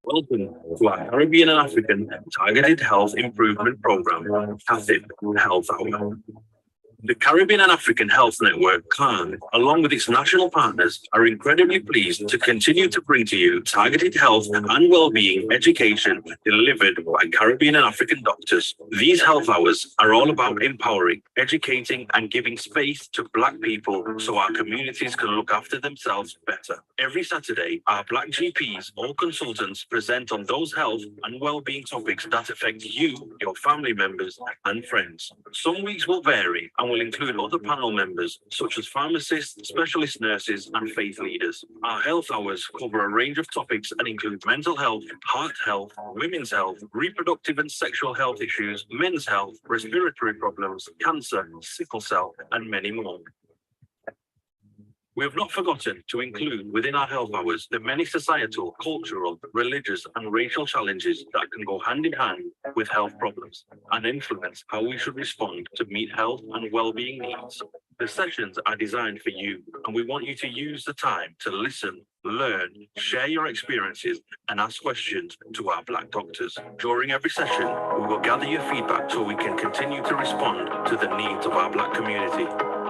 Welcome to our Caribbean and African Targeted Health Improvement Program, CATHIP Health Hour. The Caribbean and African Health Network, CAHN, along with its national partners, are incredibly pleased to continue to bring to you targeted health and well-being education delivered by Caribbean and African doctors. These health hours are all about empowering, educating, and giving space to Black people so our communities can look after themselves better. Every Saturday, our Black GPs or consultants present on those health and well-being topics that affect you, your family members, and friends. Some weeks will vary and will include other panel members, such as pharmacists, specialist nurses, and faith leaders. Our health hours cover a range of topics and include mental health, heart health, women's health, reproductive and sexual health issues, men's health, respiratory problems, cancer, sickle cell, and many more. We have not forgotten to include within our health hours the many societal, cultural, religious, and racial challenges that can go hand in hand with health problems and influence how we should respond to meet health and well-being needs. The sessions are designed for you, and we want you to use the time to listen, learn, share your experiences, and ask questions to our Black doctors. During every session, we will gather your feedback so we can continue to respond to the needs of our Black community.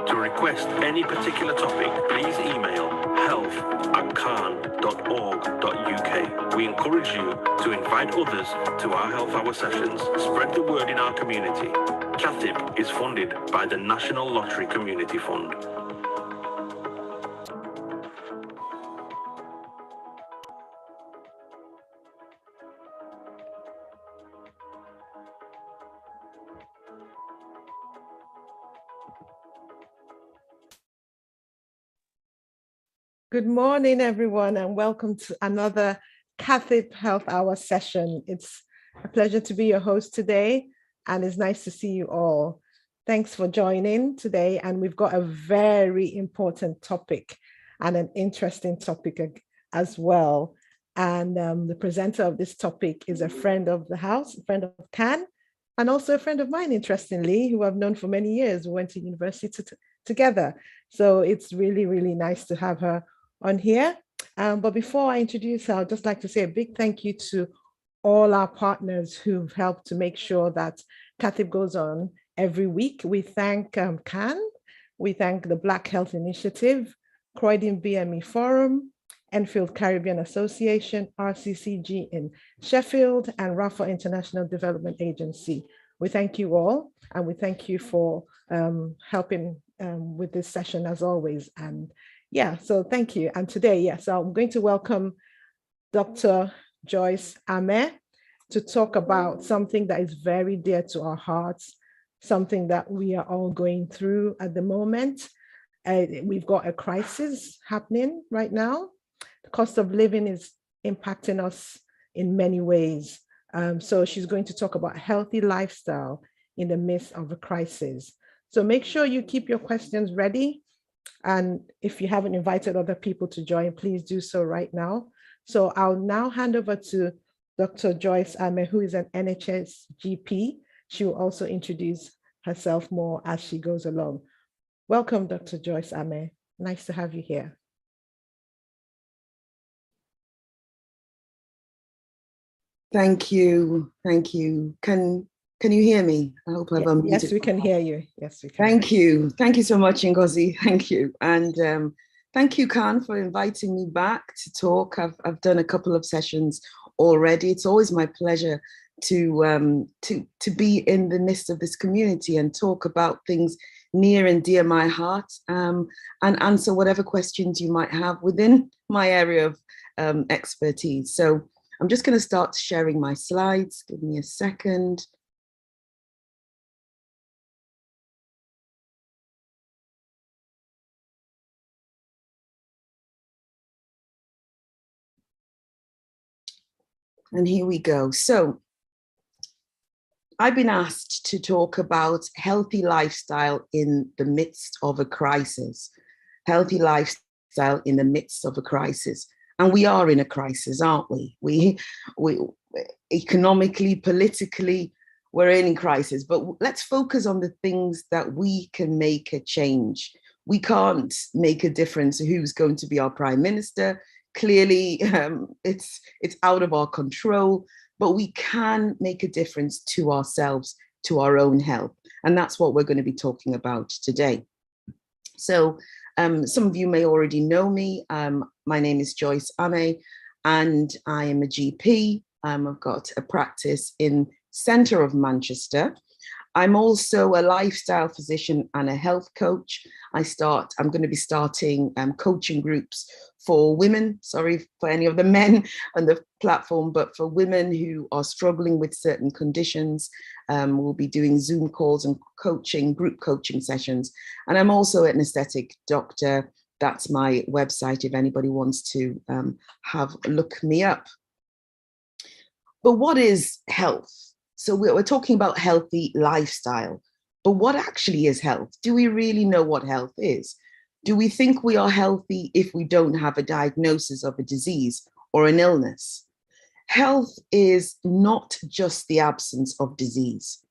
To request any particular topic, please email health@cahn.org.uk. We encourage you to invite others to our health hour sessions. Spread the word in our community. CATHIP is funded by the National Lottery Community Fund. Good morning, everyone, and welcome to another CATHIP Health Hour session. It's a pleasure to be your host today, and it's nice to see you all. Thanks for joining today, and we've got a very important topic and an interesting topic as well. And the presenter of this topic is a friend of the house, a friend of CAHN, and also a friend of mine, interestingly, who I've known for many years. We went to university together. So it's really, really nice to have her on here. But before I introduce her, I'd just like to say a big thank you to all our partners who've helped to make sure that CATHIP goes on every week. We thank CAHN, we thank the Black Health Initiative, Croydon BME Forum, Enfield Caribbean Association, RCCG in Sheffield, and RAFA International Development Agency. We thank you all, and we thank you for helping with this session as always. And yeah, so thank you. And today, so I'm going to welcome Dr. Joyce Ameh to talk about something that is very dear to our hearts, something that we are all going through at the moment. We've got a crisis happening right now. The cost of living is impacting us in many ways. So she's going to talk about healthy lifestyle in the midst of a crisis. So make sure you keep your questions ready. And if you haven't invited other people to join, please do so right now. So I'll now hand over to Dr. Joyce Ameh, who is an NHS GP. She will also introduce herself more as she goes along. Welcome, Dr. Joyce Ameh. Nice to have you here. Thank you. Thank you. Can you hear me? I hope I've unmuted. Yes, we can hear you. Yes, we can. Thank you. Thank you so much, Ngozi. Thank you. And thank you, CAHN, for inviting me back to talk. I've done a couple of sessions already. It's always my pleasure to be in the midst of this community and talk about things near and dear my heart, and answer whatever questions you might have within my area of expertise. So I'm just going to start sharing my slides. Give me a second. And here we go. So I've been asked to talk about healthy lifestyle in the midst of a crisis. Healthy lifestyle in the midst of a crisis. And we are in a crisis, aren't we? We economically, politically, we're in crisis. But let's focus on the things that we can make a change. We can't make a difference who's going to be our prime minister. Clearly, it's out of our control, but we can make a difference to ourselves, to our own health. And that's what we're going to be talking about today. So some of you may already know me. My name is Joyce Ameh, and I am a GP. I've got a practice in centre of Manchester. I'm also a lifestyle physician and a health coach. I'm going to be starting coaching groups for women, sorry for any of the men on the platform, but for women who are struggling with certain conditions. We'll be doing Zoom calls and group coaching sessions. And I'm also an aesthetic doctor. That's my website if anybody wants to look me up. But what is health? So we're talking about healthy lifestyle, but what actually is health? Do we really know what health is? Do we think we are healthy if we don't have a diagnosis of a disease or an illness? Health is not just the absence of disease.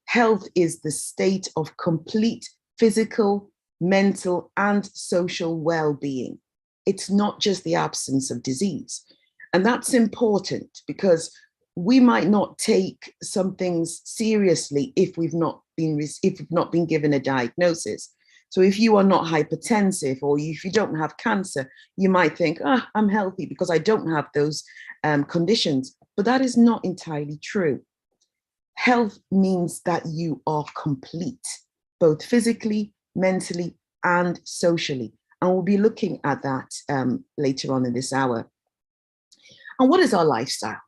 Health is the state of complete physical, mental, and social well-being. It's not just the absence of disease. And that's important because we might not take some things seriously if we've not been given a diagnosis. So if you are not hypertensive or if you don't have cancer, you might think, I'm healthy because I don't have those conditions. But that is not entirely true. Health means that you are complete, both physically, mentally, and socially. And we'll be looking at that later on in this hour. And what is our lifestyle?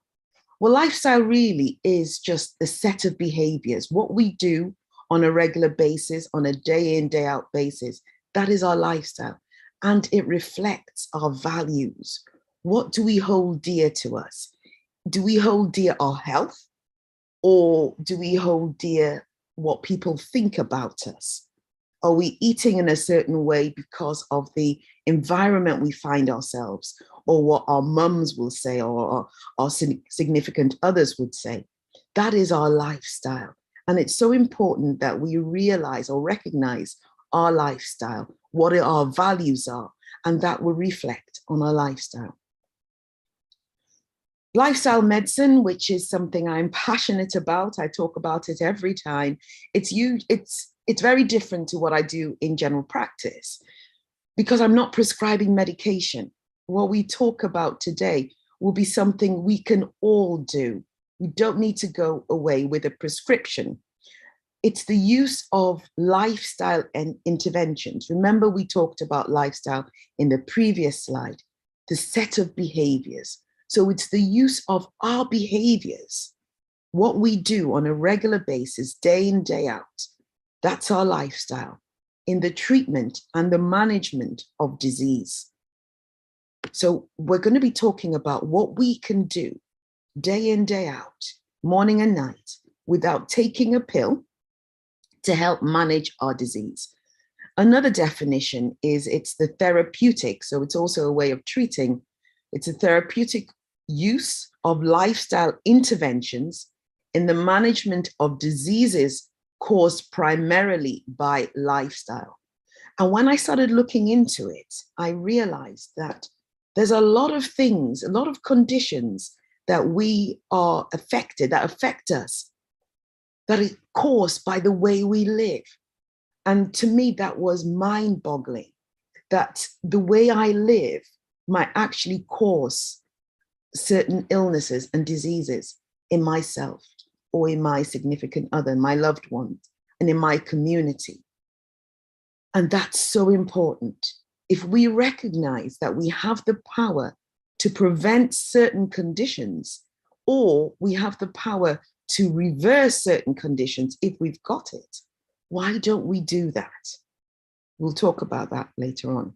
Well, lifestyle really is just the set of behaviors, what we do on a regular basis, on a day in, day out basis. That is our lifestyle. And it reflects our values. What do we hold dear to us? Do we hold dear our health? Or do we hold dear what people think about us? Are we eating in a certain way because of the environment we find ourselves, or what our mums will say, or our significant others would say? That is our lifestyle. And it's so important that we realize or recognize our lifestyle, what our values are, and that will reflect on our lifestyle. Lifestyle medicine, which is something I'm passionate about, I talk about it every time. It's very different to what I do in general practice because I'm not prescribing medication. What we talk about today will be something we can all do. We don't need to go away with a prescription. It's the use of lifestyle and interventions. Remember, we talked about lifestyle in the previous slide, the set of behaviors. So it's the use of our behaviors, what we do on a regular basis, day in, day out. That's our lifestyle in the treatment and the management of disease. So we're going to be talking about what we can do day in, day out, morning and night, without taking a pill to help manage our disease. Another definition is it's the therapeutic. So it's also a way of treating. It's a therapeutic use of lifestyle interventions in the management of diseases caused primarily by lifestyle. And when I started looking into it, I realized that there's a lot of things, a lot of conditions that we are affected, that affect us, that is caused by the way we live. And to me, that was mind-boggling, that the way I live might actually cause certain illnesses and diseases in myself or in my significant other, my loved ones, and in my community. And that's so important. If we recognize that we have the power to prevent certain conditions, or we have the power to reverse certain conditions if we've got it, why don't we do that? We'll talk about that later on.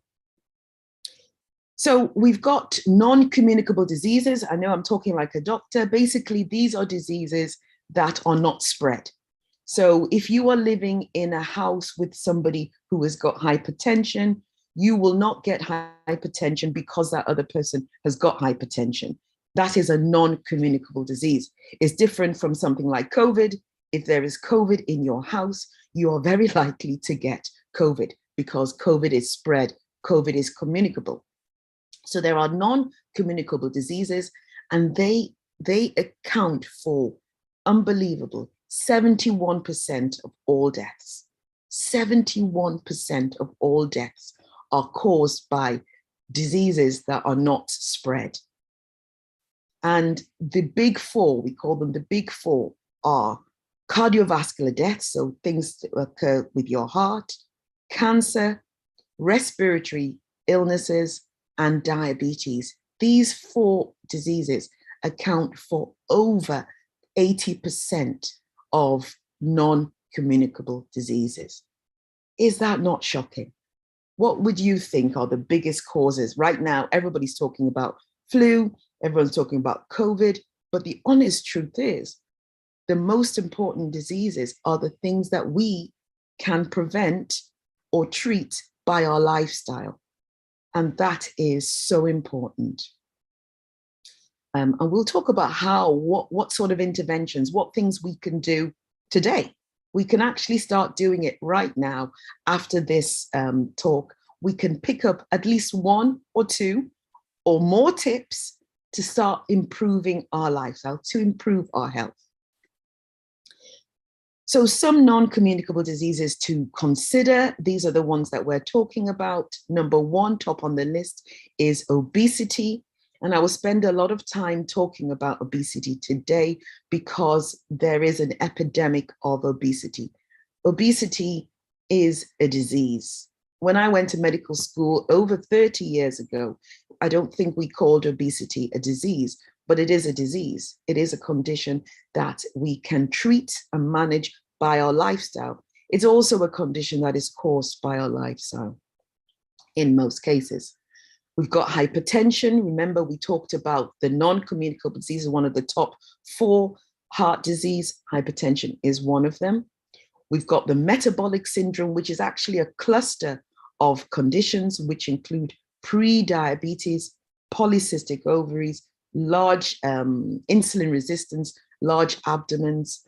So we've got non-communicable diseases. I know I'm talking like a doctor. Basically, these are diseases that are not spread. So if you are living in a house with somebody who has got hypertension, you will not get hypertension because that other person has got hypertension. That is a non-communicable disease. It's different from something like COVID. If there is COVID in your house, you are very likely to get COVID because COVID is spread, COVID is communicable. So there are non-communicable diseases, and they account for unbelievable 71% of all deaths. 71% of all deaths are caused by diseases that are not spread. And the big four, we call them the big four, are cardiovascular deaths, so things that occur with your heart, cancer, respiratory illnesses, and diabetes. These four diseases account for over 80% of non-communicable diseases. Is that not shocking? What would you think are the biggest causes? Right now, everybody's talking about flu, everyone's talking about COVID, but the honest truth is, the most important diseases are the things that we can prevent or treat by our lifestyle. And that is so important. And we'll talk about what sort of interventions, what things we can do today. We can actually start doing it right now. After this talk, we can pick up at least one or two or more tips to start improving our lifestyle, to improve our health. So some non-communicable diseases to consider, these are the ones that we're talking about. Number one, top on the list, is obesity. And I will spend a lot of time talking about obesity today because there is an epidemic of obesity. Obesity is a disease. When I went to medical school over 30 years ago, I don't think we called obesity a disease, but it is a disease. It is a condition that we can treat and manage by our lifestyle. It's also a condition that is caused by our lifestyle in most cases. We've got hypertension. Remember, we talked about the non-communicable diseases, one of the top 4. Heart disease, hypertension is one of them. We've got the metabolic syndrome, which is actually a cluster of conditions, which include pre-diabetes, polycystic ovaries, large insulin resistance, large abdomens,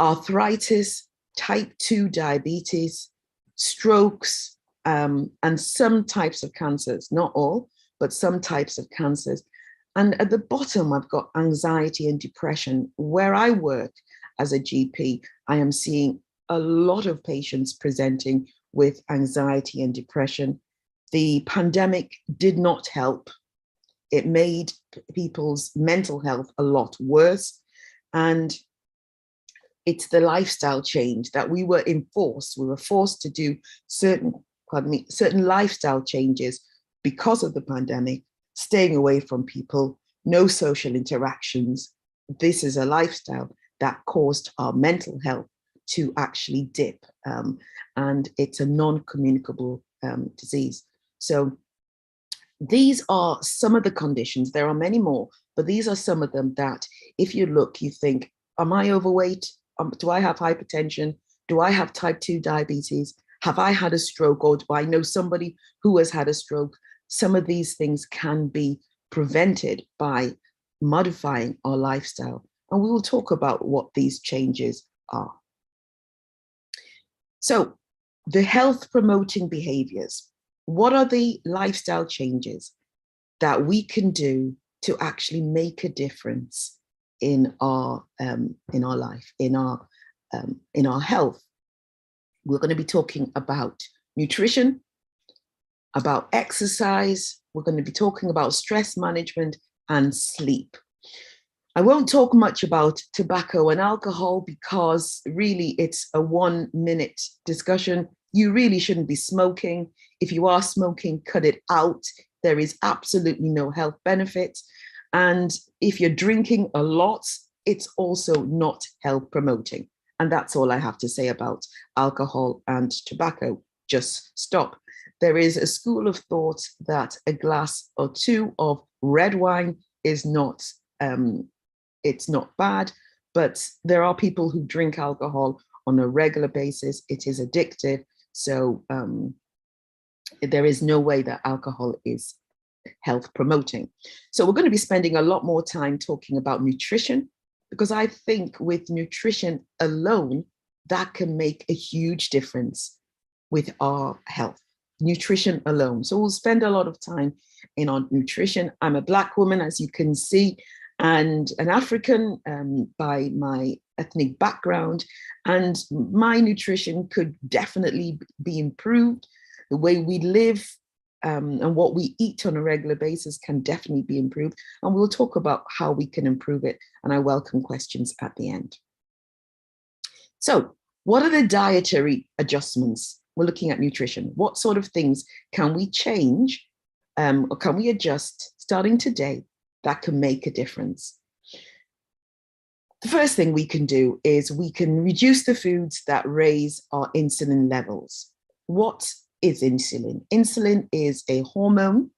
arthritis, type 2 diabetes, strokes, and some types of cancers, not all, but some types of cancers. And at the bottom, I've got anxiety and depression. Where I work as a GP, I am seeing a lot of patients presenting with anxiety and depression. The pandemic did not help. It made people's mental health a lot worse. And it's the lifestyle change that we were forced to do certain lifestyle changes because of the pandemic, staying away from people, no social interactions. This is a lifestyle that caused our mental health to actually dip, and it's a non-communicable disease. So these are some of the conditions. There are many more, but these are some of them that if you look, you think, am I overweight? Do I have hypertension? Do I have type 2 diabetes? Have I had a stroke, or do I know somebody who has had a stroke? Some of these things can be prevented by modifying our lifestyle. And we will talk about what these changes are. So the health promoting behaviors, what are the lifestyle changes that we can do to actually make a difference in our life, in our health? We're going to be talking about nutrition, about exercise. We're going to be talking about stress management and sleep. I won't talk much about tobacco and alcohol because really it's a 1-minute discussion. You really shouldn't be smoking. If you are smoking, cut it out. There is absolutely no health benefit. And if you're drinking a lot, it's also not health promoting. And that's all I have to say about alcohol and tobacco. Just stop. There is a school of thought that a glass or 2 of red wine is not, it's not bad, but there are people who drink alcohol on a regular basis. It is addictive. So there is no way that alcohol is health promoting. So we're going to be spending a lot more time talking about nutrition, because I think with nutrition alone, that can make a huge difference with our health. nutrition alone. So we'll spend a lot of time in on nutrition. I'm a Black woman, as you can see, and an African by my ethnic background, and my nutrition could definitely be improved. The way we live and what we eat on a regular basis can definitely be improved, and we'll talk about how we can improve it, and I welcome questions at the end. So what are the dietary adjustments? We're looking at nutrition. What sort of things can we change or can we adjust starting today that can make a difference? The first thing we can do is we can reduce the foods that raise our insulin levels. What is insulin? Insulin is a hormone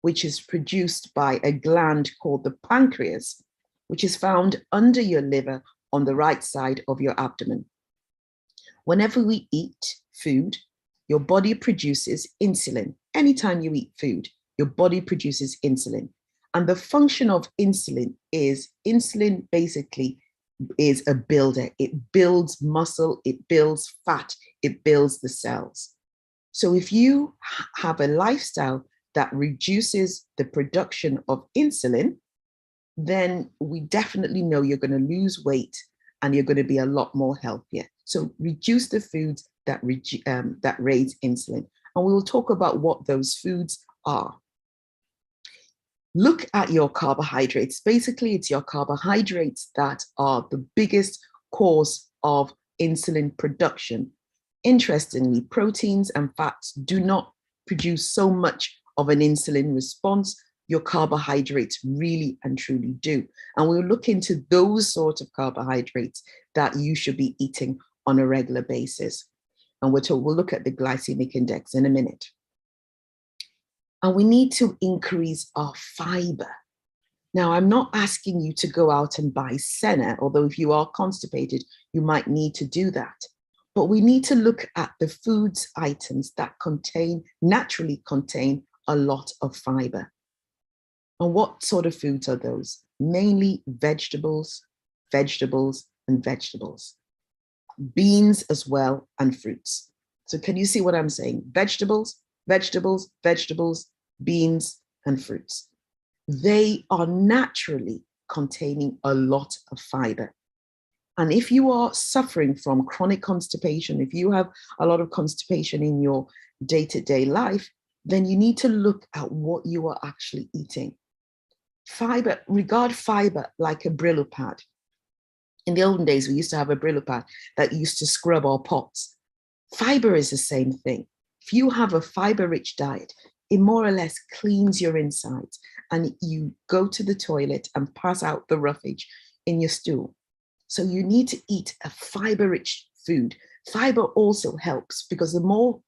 which is produced by a gland called the pancreas, which is found under your liver on the right side of your abdomen. Whenever we eat food, your body produces insulin. Anytime you eat food, your body produces insulin. And the function of insulin basically is a builder. It builds muscle, it builds fat, it builds the cells. So if you have a lifestyle that reduces the production of insulin, then we definitely know you're going to lose weight and you're going to be a lot more healthier. So reduce the foods that raise insulin. And we will talk about what those foods are. Look at your carbohydrates. Basically, it's your carbohydrates that are the biggest cause of insulin production. Interestingly, proteins and fats do not produce so much of an insulin response. Your carbohydrates really and truly do. And we'll look into those sorts of carbohydrates that you should be eating on a regular basis. And we'll look at the glycemic index in a minute. And we need to increase our fiber. Now, I'm not asking you to go out and buy senna, although if you are constipated, you might need to do that. But we need to look at the foods items that naturally contain a lot of fiber. And what sort of foods are those? Mainly vegetables, and vegetables. Beans as well, and fruits. So can you see what I'm saying? Vegetables, beans, and fruits. They are naturally containing a lot of fiber. And if you are suffering from chronic constipation, if you have a lot of constipation in your day-to-day life, then you need to look at what you are actually eating. Fiber, regard fiber like a Brillo pad. In the olden days, we used to have a Brillo pad that used to scrub our pots. Fiber is the same thing. If you have a fiber-rich diet, it more or less cleans your insides and you go to the toilet and pass out the roughage in your stool. So you need to eat a fiber-rich food. Fiber also helps because the more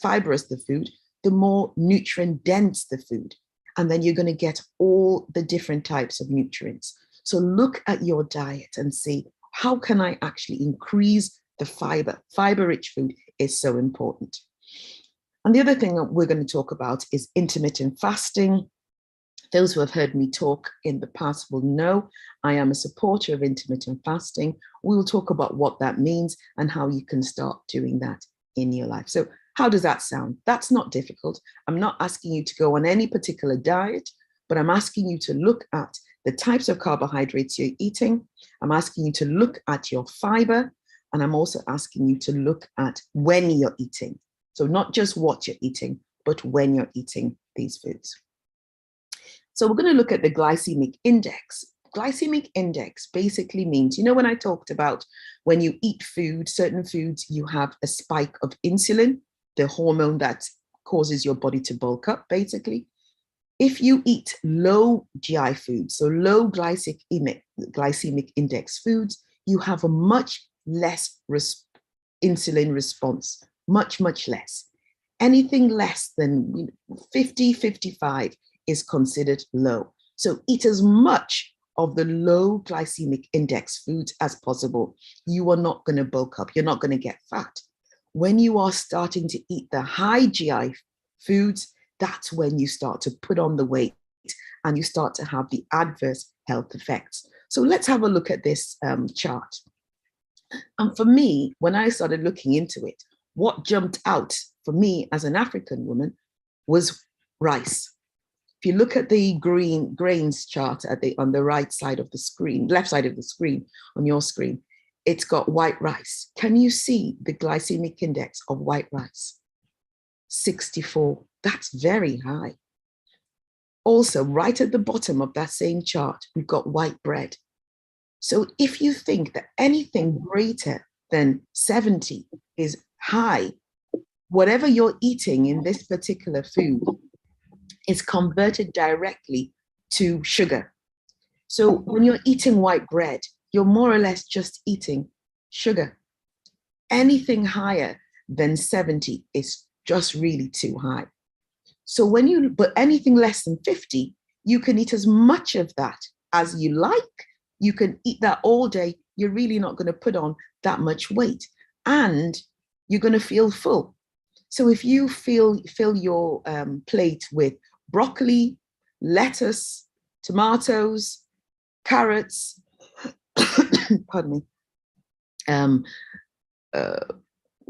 fibrous the food, the more nutrient-dense the food. And then you're going to get all the different types of nutrients. So look at your diet and see, how can I actually increase the fiber? Fiber-rich food is so important. And the other thing that we're going to talk about is intermittent fasting. Those who have heard me talk in the past will know I am a supporter of intermittent fasting. We will talk about what that means and how you can start doing that in your life. So how does that sound? That's not difficult. I'm not asking you to go on any particular diet, but I'm asking you to look at the types of carbohydrates you're eating. I'm asking you to look at your fiber, and I'm also asking you to look at when you're eating. So not just what you're eating, but when you're eating these foods. So we're going to look at the glycemic index. Glycemic index basically means, you know, when I talked about when you eat food, certain foods, you have a spike of insulin, the hormone that causes your body to bulk up, basically. If you eat low GI foods, so low glycemic index foods, you have a much less insulin response, much less. Anything less than 50, 55 is considered low. So eat as much of the low glycemic index foods as possible. You are not going to bulk up. You're not going to get fat. When you are starting to eat the high GI foods, that's when you start to put on the weight and you start to have the adverse health effects. So let's have a look at this chart. And for me, when I started looking into it, what jumped out for me as an African woman was rice. If you look at the grains chart on the right side of the screen, left side of the screen, on your screen, it's got white rice. Can you see the glycemic index of white rice? 64. That's very high. Also, right at the bottom of that same chart, we've got white bread. So if you think that anything greater than 70 is high, whatever you're eating in this particular food is converted directly to sugar. So when you're eating white bread, you're more or less just eating sugar. Anything higher than 70 is just really too high. So but anything less than 50, you can eat as much of that as you like. You can eat that all day. You're really not going to put on that much weight, and you're going to feel full. So if you fill your plate with broccoli, lettuce, tomatoes, carrots, pardon me,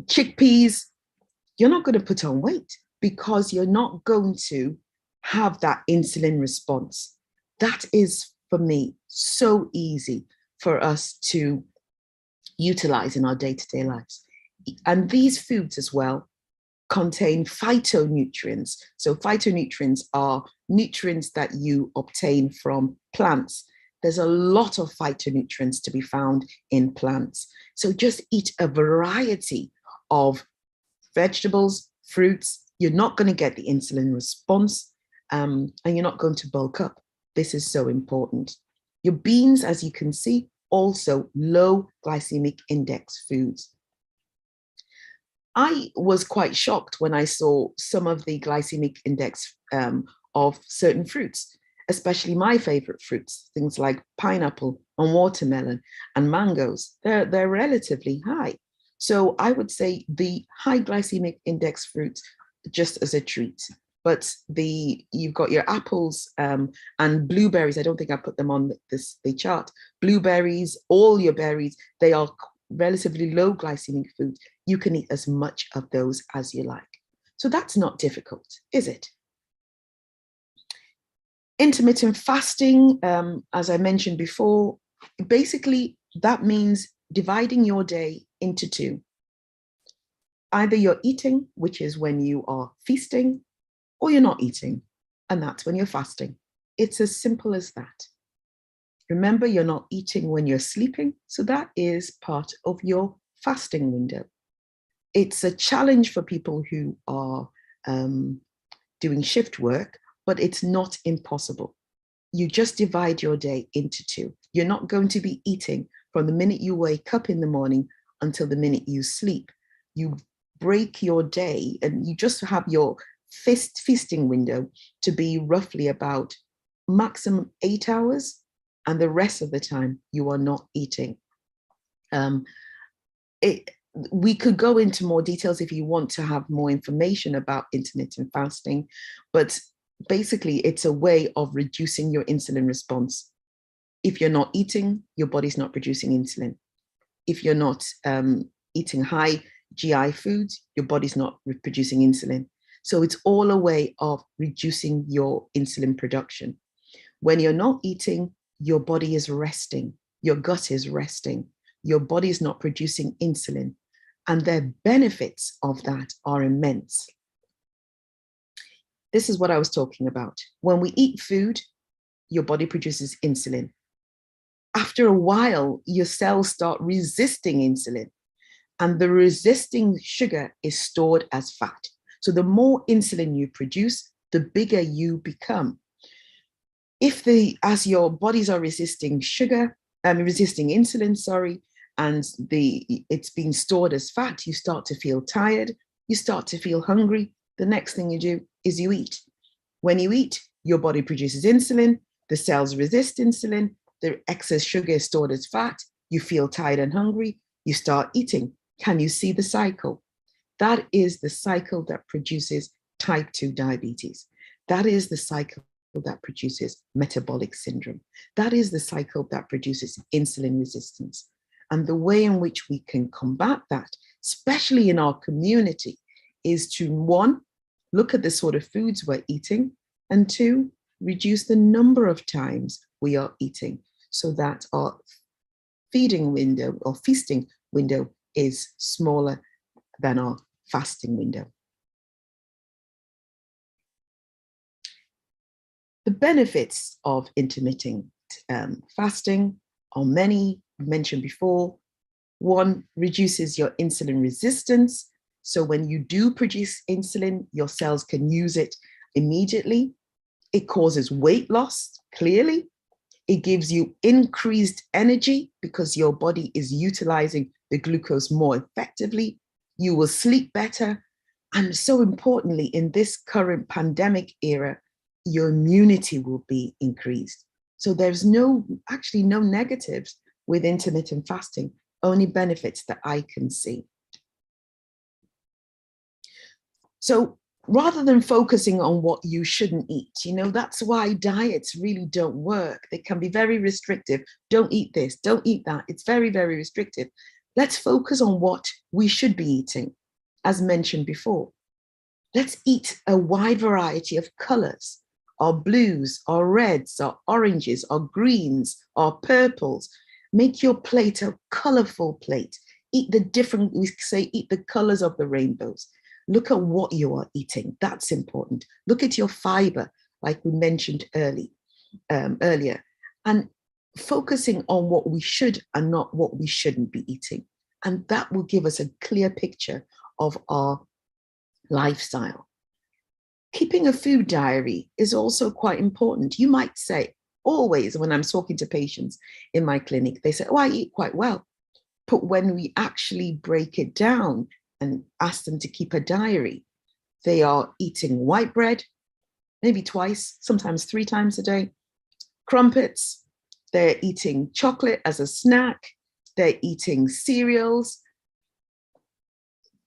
chickpeas, you're not going to put on weight because you're not going to have that insulin response. That is, for me, so easy for us to utilize in our day-to-day lives. And these foods as well contain phytonutrients. So phytonutrients are nutrients that you obtain from plants. There's a lot of phytonutrients to be found in plants. So just eat a variety of vegetables, fruits. You're not going to get the insulin response, and you're not going to bulk up. This is so important. Your beans, as you can see, also low glycemic index foods. I was quite shocked when I saw some of the glycemic index of certain fruits, especially my favorite fruits, things like pineapple and watermelon and mangoes. They're relatively high. So I would say the high glycemic index fruits just as a treat. But you've got your apples and blueberries. I don't think I put them on the chart. Blueberries, all your berries, they are relatively low glycemic foods. You can eat as much of those as you like. So that's not difficult, is it? Intermittent fasting, as I mentioned before, basically that means dividing your day into two. Either you're eating, which is when you are feasting, or you're not eating, and that's when you're fasting. It's as simple as that. Remember, you're not eating when you're sleeping, so that is part of your fasting window. It's a challenge for people who are doing shift work, but it's not impossible. You just divide your day into two. You're not going to be eating from the minute you wake up in the morning until the minute you sleep. You break your day and you just have your feasting window to be roughly about maximum 8 hours, and the rest of the time you are not eating. We could go into more details if you want to have more information about intermittent fasting, but basically it's a way of reducing your insulin response. If you're not eating, your body's not producing insulin. If you're not eating high GI foods, your body's not producing insulin. So it's all a way of reducing your insulin production. When you're not eating, your body is resting, your gut is resting, your body is not producing insulin, and the benefits of that are immense. This is what I was talking about. When we eat food, your body produces insulin. After a while, your cells start resisting insulin, and the resisting sugar is stored as fat. So the more insulin you produce, the bigger you become. As your bodies are resisting insulin, and it's being stored as fat, you start to feel tired, you start to feel hungry. The next thing you do is you eat. When you eat, your body produces insulin, the cells resist insulin, the excess sugar is stored as fat, you feel tired and hungry, you start eating. Can you see the cycle? That is the cycle that produces type 2 diabetes. That is the cycle that produces metabolic syndrome. That is the cycle that produces insulin resistance. And the way in which we can combat that, especially in our community, is to, one, look at the sort of foods we're eating, and two, reduce the number of times we are eating so that our feeding window or feasting window is smaller than our fasting window. The benefits of intermittent fasting are many, mentioned before. One, reduces your insulin resistance. So when you do produce insulin, your cells can use it immediately. It causes weight loss, clearly. It gives you increased energy because your body is utilizing the glucose more effectively. You will sleep better. And so importantly, in this current pandemic era, your immunity will be increased. So there's actually no negatives with intermittent fasting, only benefits that I can see. So rather than focusing on what you shouldn't eat, that's why diets really don't work. They can be very restrictive. Don't eat this, don't eat that. It's very, very restrictive. Let's focus on what we should be eating, as mentioned before. Let's eat a wide variety of colors, our blues, our reds, our oranges, our greens, our purples. Make your plate a colorful plate. Eat eat the colors of the rainbows. Look at what you are eating. That's important. Look at your fiber, like we mentioned earlier, and focusing on what we should and not what we shouldn't be eating. And that will give us a clear picture of our lifestyle. Keeping a food diary is also quite important. You might say, always when I'm talking to patients in my clinic, they say, oh, I eat quite well. But when we actually break it down and ask them to keep a diary, they are eating white bread, maybe twice, sometimes 3 times a day, crumpets, they're eating chocolate as a snack, they're eating cereals.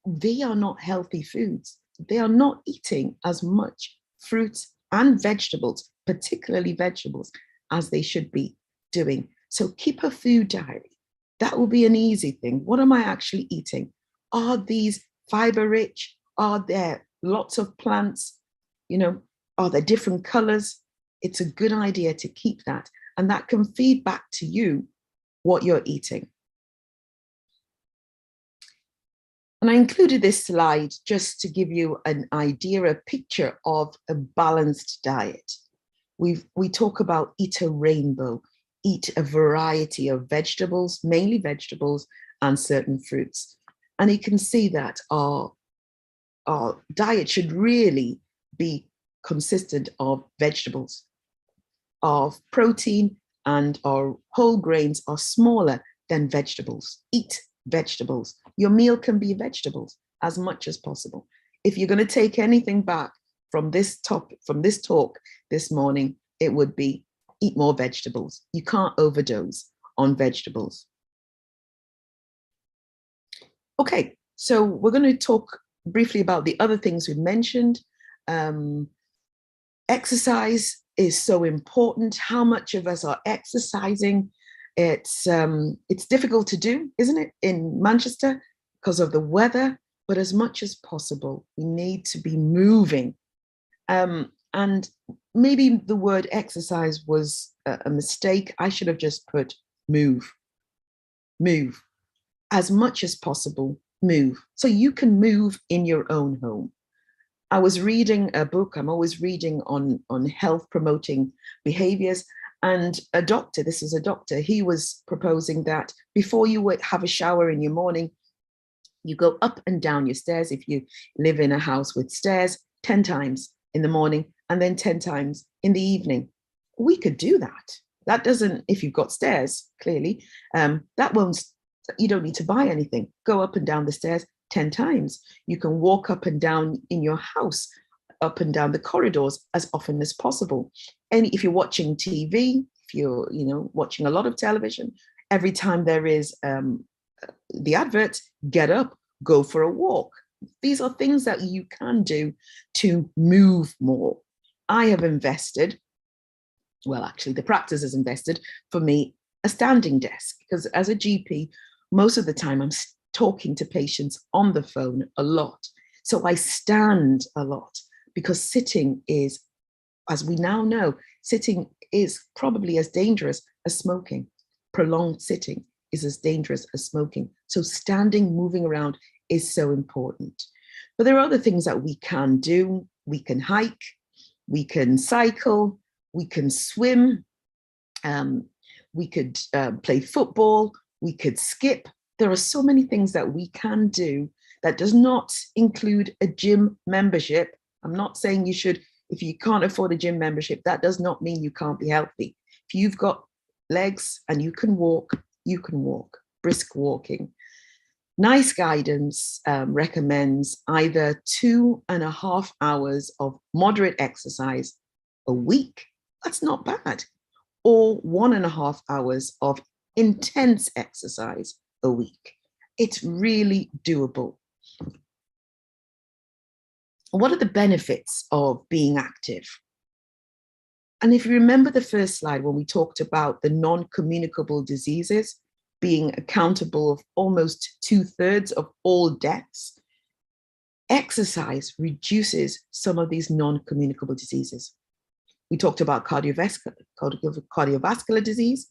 They are not healthy foods. They are not eating as much fruits and vegetables, particularly vegetables, as they should be doing. So keep a food diary. That will be an easy thing. What am I actually eating? Are these fiber rich? Are there lots of plants? Are there different colors? It's a good idea to keep that. And that can feed back to you what you're eating. And I included this slide just to give you an idea, a picture of a balanced diet. We talk about eat a rainbow, eat a variety of vegetables, mainly vegetables, and certain fruits. And you can see that our diet should really be consistent of vegetables, of protein, and our whole grains are smaller than vegetables. Eat vegetables. Your meal can be vegetables as much as possible. If you're going to take anything back from this talk this morning, it would be eat more vegetables. You can't overdose on vegetables. Okay, so we're going to talk briefly about the other things we mentioned. Exercise is so important. How much of us are exercising? It's difficult to do, isn't it, in Manchester because of the weather, but as much as possible, we need to be moving. And maybe the word exercise was a mistake. I should have just put move. Move. As much as possible, move. So you can move in your own home. I was reading a book, I'm always reading on health promoting behaviors, and a doctor, this is a doctor, he was proposing that before you have a shower in your morning, you go up and down your stairs, if you live in a house with stairs, 10 times in the morning and then 10 times in the evening. We could do that. That doesn't, if you've got stairs, clearly, that won't, you don't need to buy anything. Go up and down the stairs 10 times. You can walk up and down in your house, up and down the corridors as often as possible. And if you're watching TV, if you're watching a lot of television, every time there is the advert, get up, go for a walk. These are things that you can do to move more. I have invested, well, actually the practice has invested for me a standing desk, because as a GP, most of the time I'm talking to patients on the phone a lot. So I stand a lot because sitting is, as we now know, sitting is probably as dangerous as smoking. Prolonged sitting is as dangerous as smoking. So standing, moving around is so important. But there are other things that we can do. We can hike, we can cycle, we can swim, we could play football, we could skip. There are so many things that we can do that does not include a gym membership. I'm not saying you should, if you can't afford a gym membership, that does not mean you can't be healthy. If you've got legs and you can walk, brisk walking. NICE guidance recommends either 2.5 hours of moderate exercise a week. That's not bad. Or 1.5 hours of intense exercise a week. It's really doable. What are the benefits of being active? And if you remember the first slide when we talked about the non-communicable diseases being accountable of almost 2/3 of all deaths, exercise reduces some of these non-communicable diseases. We talked about cardiovascular disease.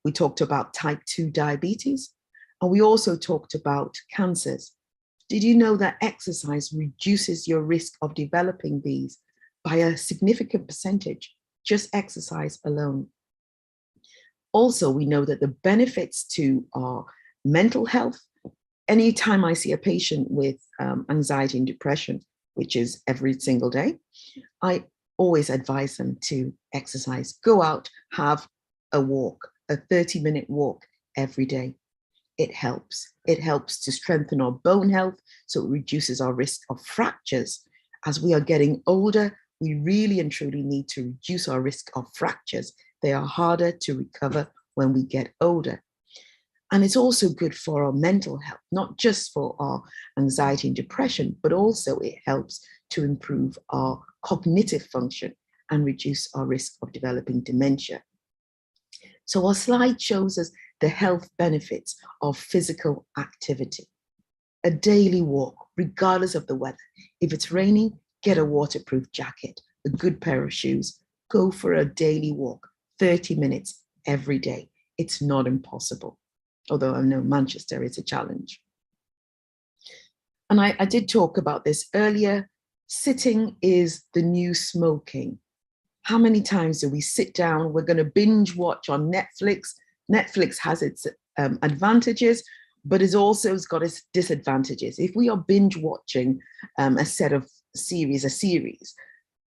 We talked about type 2 diabetes. And we also talked about cancers. Did you know that exercise reduces your risk of developing these by a significant percentage? Just exercise alone. Also, we know that the benefits to our mental health, anytime I see a patient with anxiety and depression, which is every single day, I always advise them to exercise. Go out, have a walk, a 30-minute walk every day. It helps. It helps to strengthen our bone health, so it reduces our risk of fractures. As we are getting older, we really and truly need to reduce our risk of fractures. They are harder to recover when we get older. And it's also good for our mental health, not just for our anxiety and depression, but also it helps to improve our cognitive function and reduce our risk of developing dementia. So our slide shows us the health benefits of physical activity. A daily walk, regardless of the weather. If it's raining, get a waterproof jacket, a good pair of shoes, go for a daily walk, 30 minutes every day. It's not impossible, although I know Manchester is a challenge. And I did talk about this earlier. Sitting is the new smoking. How many times do we sit down? We're going to binge watch on Netflix. Netflix has its advantages, but it's got its disadvantages. If we are binge watching a series,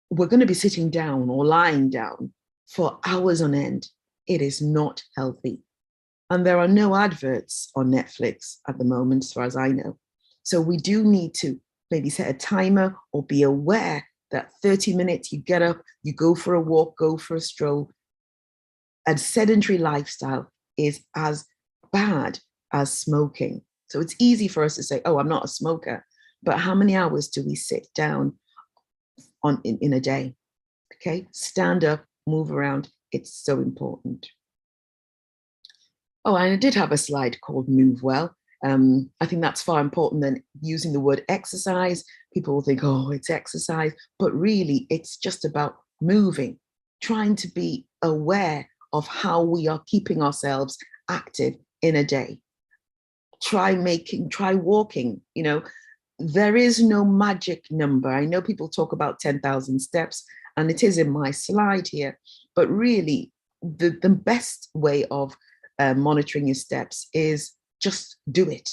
we're going to be sitting down or lying down for hours on end. It is not healthy. And there are no adverts on Netflix at the moment, as far as I know. So we do need to maybe set a timer or be aware that 30 minutes, you get up, you go for a walk, go for a stroll. A sedentary lifestyle is as bad as smoking. So it's easy for us to say, oh, I'm not a smoker. But how many hours do we sit down in a day? Okay, stand up, move around. It's so important. Oh, and I did have a slide called Move Well. I think that's far important than using the word exercise. People will think, oh, it's exercise, but really it's just about moving, trying to be aware of how we are keeping ourselves active in a day. Try walking, there is no magic number. I know people talk about 10,000 steps, and it is in my slide here, but really the best way of monitoring your steps is just do it.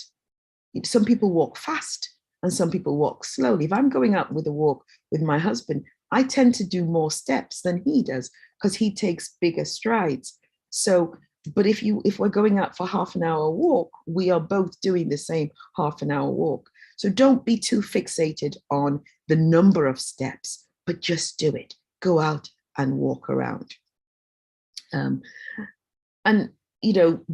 Some people walk fast and some people walk slowly. If I'm going out with a walk with my husband, I tend to do more steps than he does because he takes bigger strides. So, but if we're going out for half an hour walk, we are both doing the same half an hour walk. So don't be too fixated on the number of steps, but just do it. Go out and walk around. And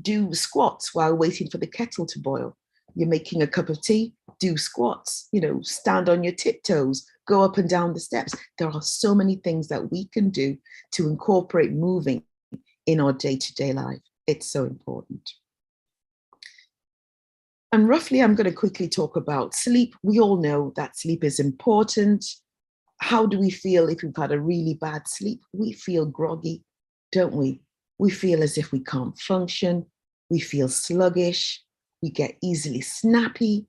do squats while waiting for the kettle to boil. You're making a cup of tea, do squats, stand on your tiptoes, go up and down the steps. There are so many things that we can do to incorporate moving in our day-to-day life. It's so important. And roughly, I'm going to quickly talk about sleep. We all know that sleep is important. How do we feel if we've had a really bad sleep? We feel groggy, don't we? We feel as if we can't function. We feel sluggish. We get easily snappy.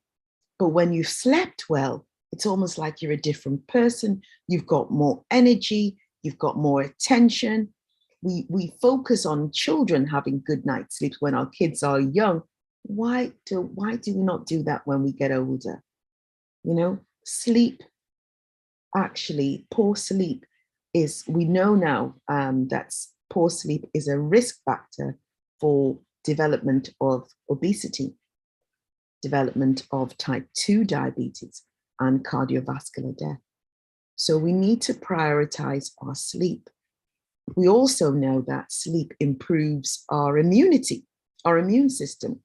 But when you've slept well, it's almost like you're a different person. You've got more energy. You've got more attention. We focus on children having good night's sleep when our kids are young. Why do we not do that when we get older? You know, sleep, actually, poor sleep is, we know now that poor sleep is a risk factor for development of obesity, development of type 2 diabetes, and cardiovascular death. So we need to prioritize our sleep. We also know that sleep improves our immunity, our immune system.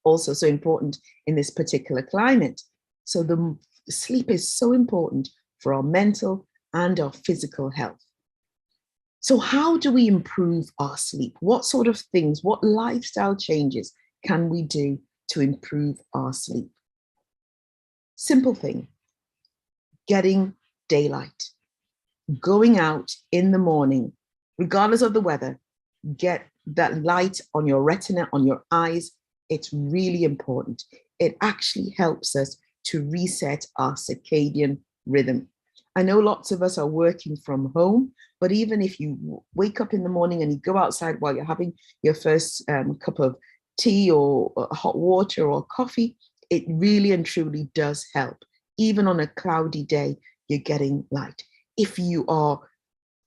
Also so important in this particular climate. So the sleep is so important for our mental and our physical health. So how do we improve our sleep? What sort of things, what lifestyle changes can we do to improve our sleep? Simple thing, getting daylight, going out in the morning, regardless of the weather, get that light on your retina, on your eyes. It's really important. It actually helps us to reset our circadian rhythm. I know lots of us are working from home, but even if you wake up in the morning and you go outside while you're having your first cup of tea or hot water or coffee, it really and truly does help. Even on a cloudy day, you're getting light. If you are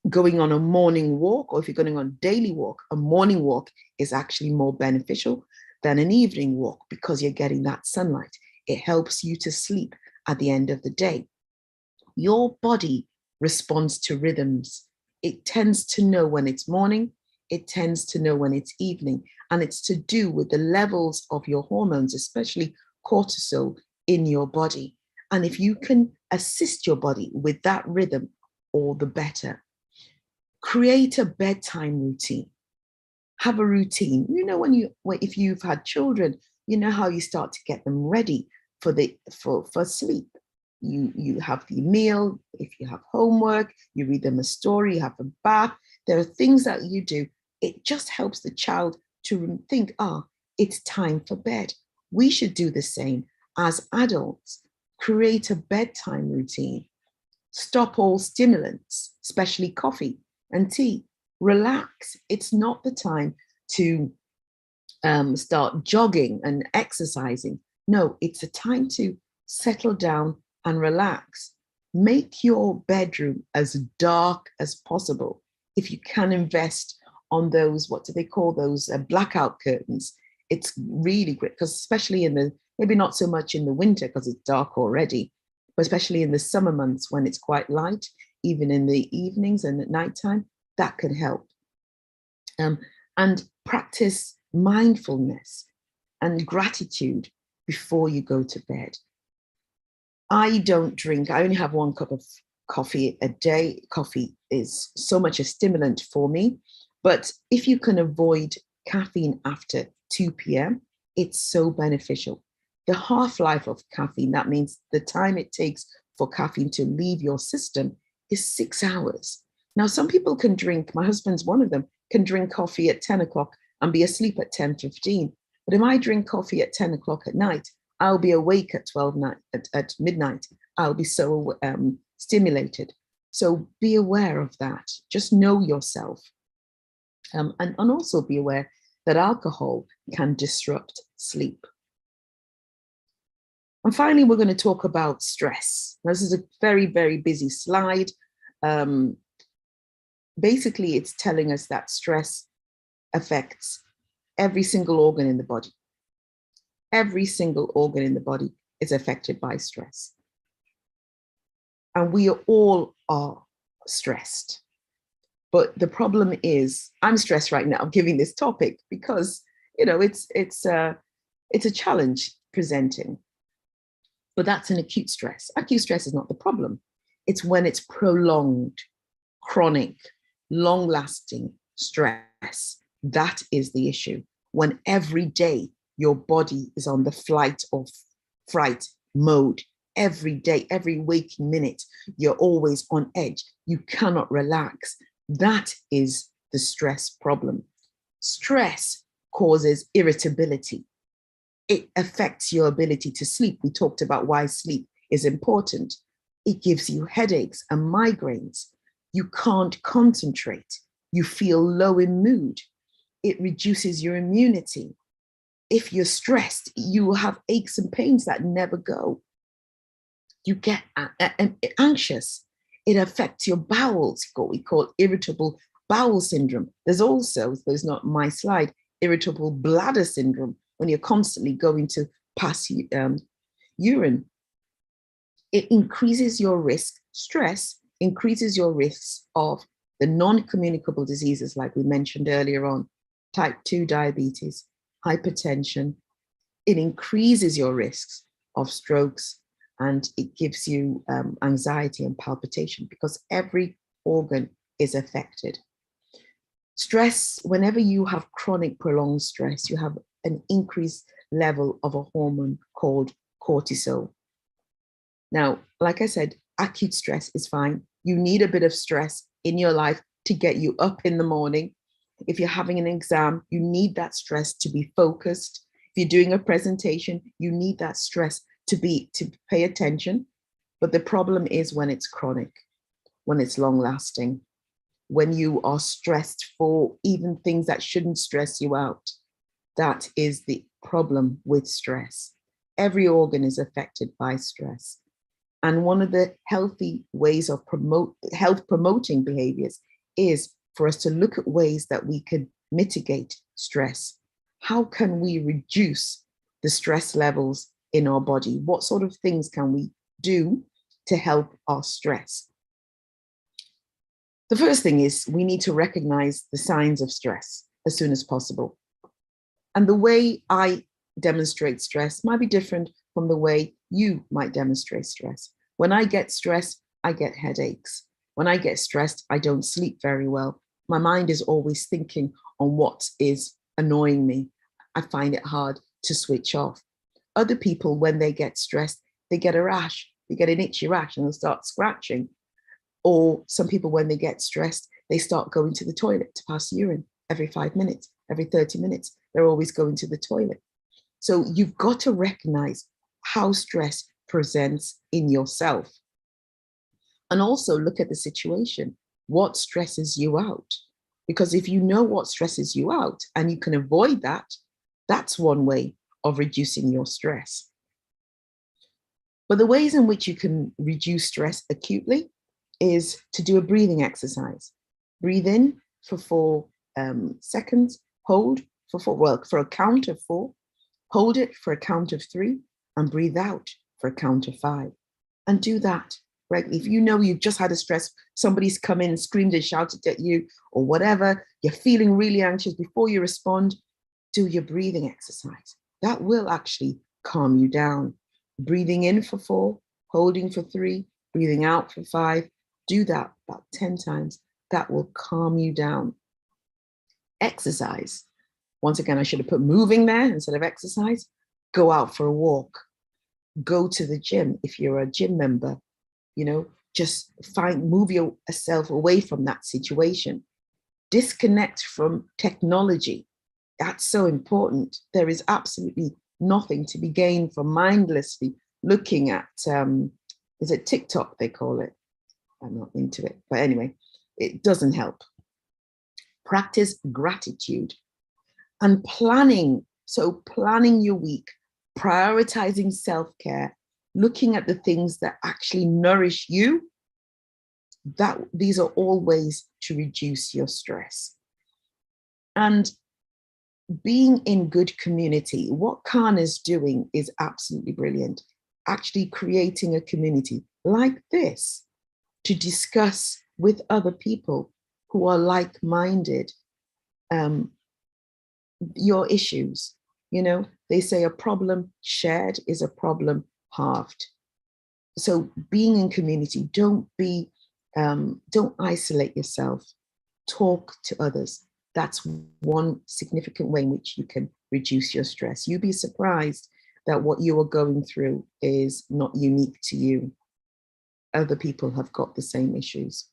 going on a morning walk, or if you're going on a daily walk, a morning walk is actually more beneficial than an evening walk because you're getting that sunlight. It helps you to sleep at the end of the day. Your body responds to rhythms. It tends to know when it's morning, it tends to know when it's evening, and it's to do with the levels of your hormones, especially cortisol in your body. And if you can assist your body with that rhythm, all the better. Create a bedtime routine. Have a routine. You know, if you've had children, you know how you start to get them ready for sleep. You have the meal. If you have homework, you read them a story, you have a bath. There are things that you do. It just helps the child to think, it's time for bed. We should do the same as adults. Create a bedtime routine. Stop all stimulants, especially coffee and tea. Relax. It's not the time to start jogging and exercising. No, it's a time to settle down and relax. Make your bedroom as dark as possible. If you can invest on those, what do they call those, blackout curtains, it's really great, because especially maybe not so much in the winter because it's dark already, but especially in the summer months when it's quite light, even in the evenings and at nighttime, that can help. And practice mindfulness and gratitude before you go to bed. I don't drink, I only have 1 cup of coffee a day. Coffee is so much a stimulant for me, but if you can avoid caffeine after 2 p.m., it's so beneficial. The half-life of caffeine, that means the time it takes for caffeine to leave your system, is 6 hours. Now, some people can drink, my husband's one of them, can drink coffee at 10 o'clock and be asleep at 10:15. But if I drink coffee at 10 o'clock at night, I'll be awake at at midnight. I'll be so stimulated. So be aware of that. Just know yourself. And also be aware that alcohol can disrupt sleep. And finally, we're going to talk about stress. This is a very, very busy slide. Basically, it's telling us that stress affects every single organ in the body. Every single organ in the body is affected by stress. And we all are stressed. But the problem is, I'm stressed right now giving this topic because, it's a challenge presenting. But that's an acute stress. Acute stress is not the problem. It's when it's prolonged, chronic, long-lasting stress. That is the issue. When every day your body is on the flight or fright mode. Every day, every waking minute, you're always on edge. You cannot relax. That is the stress problem. Stress causes irritability. It affects your ability to sleep. We talked about why sleep is important. It gives you headaches and migraines. You can't concentrate. You feel low in mood. It reduces your immunity. If you're stressed, you will have aches and pains that never go. You get anxious. It affects your bowels, what we call irritable bowel syndrome. There's also, there's not my slide, irritable bladder syndrome, when you're constantly going to pass urine. It increases your risk, stress increases your risks of the non-communicable diseases like we mentioned earlier on, type 2 diabetes, hypertension. It increases your risks of strokes, and it gives you anxiety and palpitation because every organ is affected. Stress, whenever you have chronic prolonged stress, you have an increased level of a hormone called cortisol. Now, like I said, acute stress is fine. You need a bit of stress in your life to get you up in the morning. If you're having an exam, you need that stress to be focused. If you're doing a presentation, you need that stress to pay attention. But the problem is when it's chronic, when it's long lasting, when you are stressed for even things that shouldn't stress you out. That is the problem with stress. Every organ is affected by stress. And one of the healthy ways of health promoting behaviors is for us to look at ways that we can mitigate stress. How can we reduce the stress levels in our body? What sort of things can we do to help our stress? The first thing is we need to recognize the signs of stress as soon as possible. And the way I demonstrate stress might be different from the way you might demonstrate stress. When I get stressed, I get headaches. When I get stressed, I don't sleep very well. My mind is always thinking on what is annoying me. I find it hard to switch off. Other people, when they get stressed, they get a rash, they get an itchy rash and they'll start scratching. Or some people, when they get stressed, they start going to the toilet to pass urine every 5 minutes, every 30 minutes. They're always going to the toilet. So you've got to recognize how stress presents in yourself. And also look at the situation. What stresses you out? Because if you know what stresses you out and you can avoid that, that's one way of reducing your stress. But the ways in which you can reduce stress acutely is to do a breathing exercise. Breathe in for 4 seconds, hold for 4, well, for a count of 4, hold it for a count of 3, and breathe out for a count of 5. And do that regularly. If you know you've just had a stress, somebody's come in and screamed and shouted at you or whatever, you're feeling really anxious, before you respond, do your breathing exercise. That will actually calm you down. Breathing in for 4, holding for 3, breathing out for 5. Do that about 10 times. That will calm you down. Exercise. Once again, I should have put moving there instead of exercise. Go out for a walk. Go to the gym if you're a gym member. You know, just move yourself away from that situation. Disconnect from technology. That's so important. There is absolutely nothing to be gained from mindlessly looking at, is it TikTok they call it? I'm not into it, but anyway, it doesn't help. Practice gratitude and planning. So planning your week, prioritizing self-care, looking at the things that actually nourish you. These are all ways to reduce your stress. And being in good community, what CAHN is doing is absolutely brilliant. Actually creating a community like this to discuss with other people who are like-minded your issues. You know, they say a problem shared is a problem halved. So being in community, don't isolate yourself. Talk to others. That's one significant way in which you can reduce your stress. You'd be surprised that what you are going through is not unique to you. Other people have got the same issues.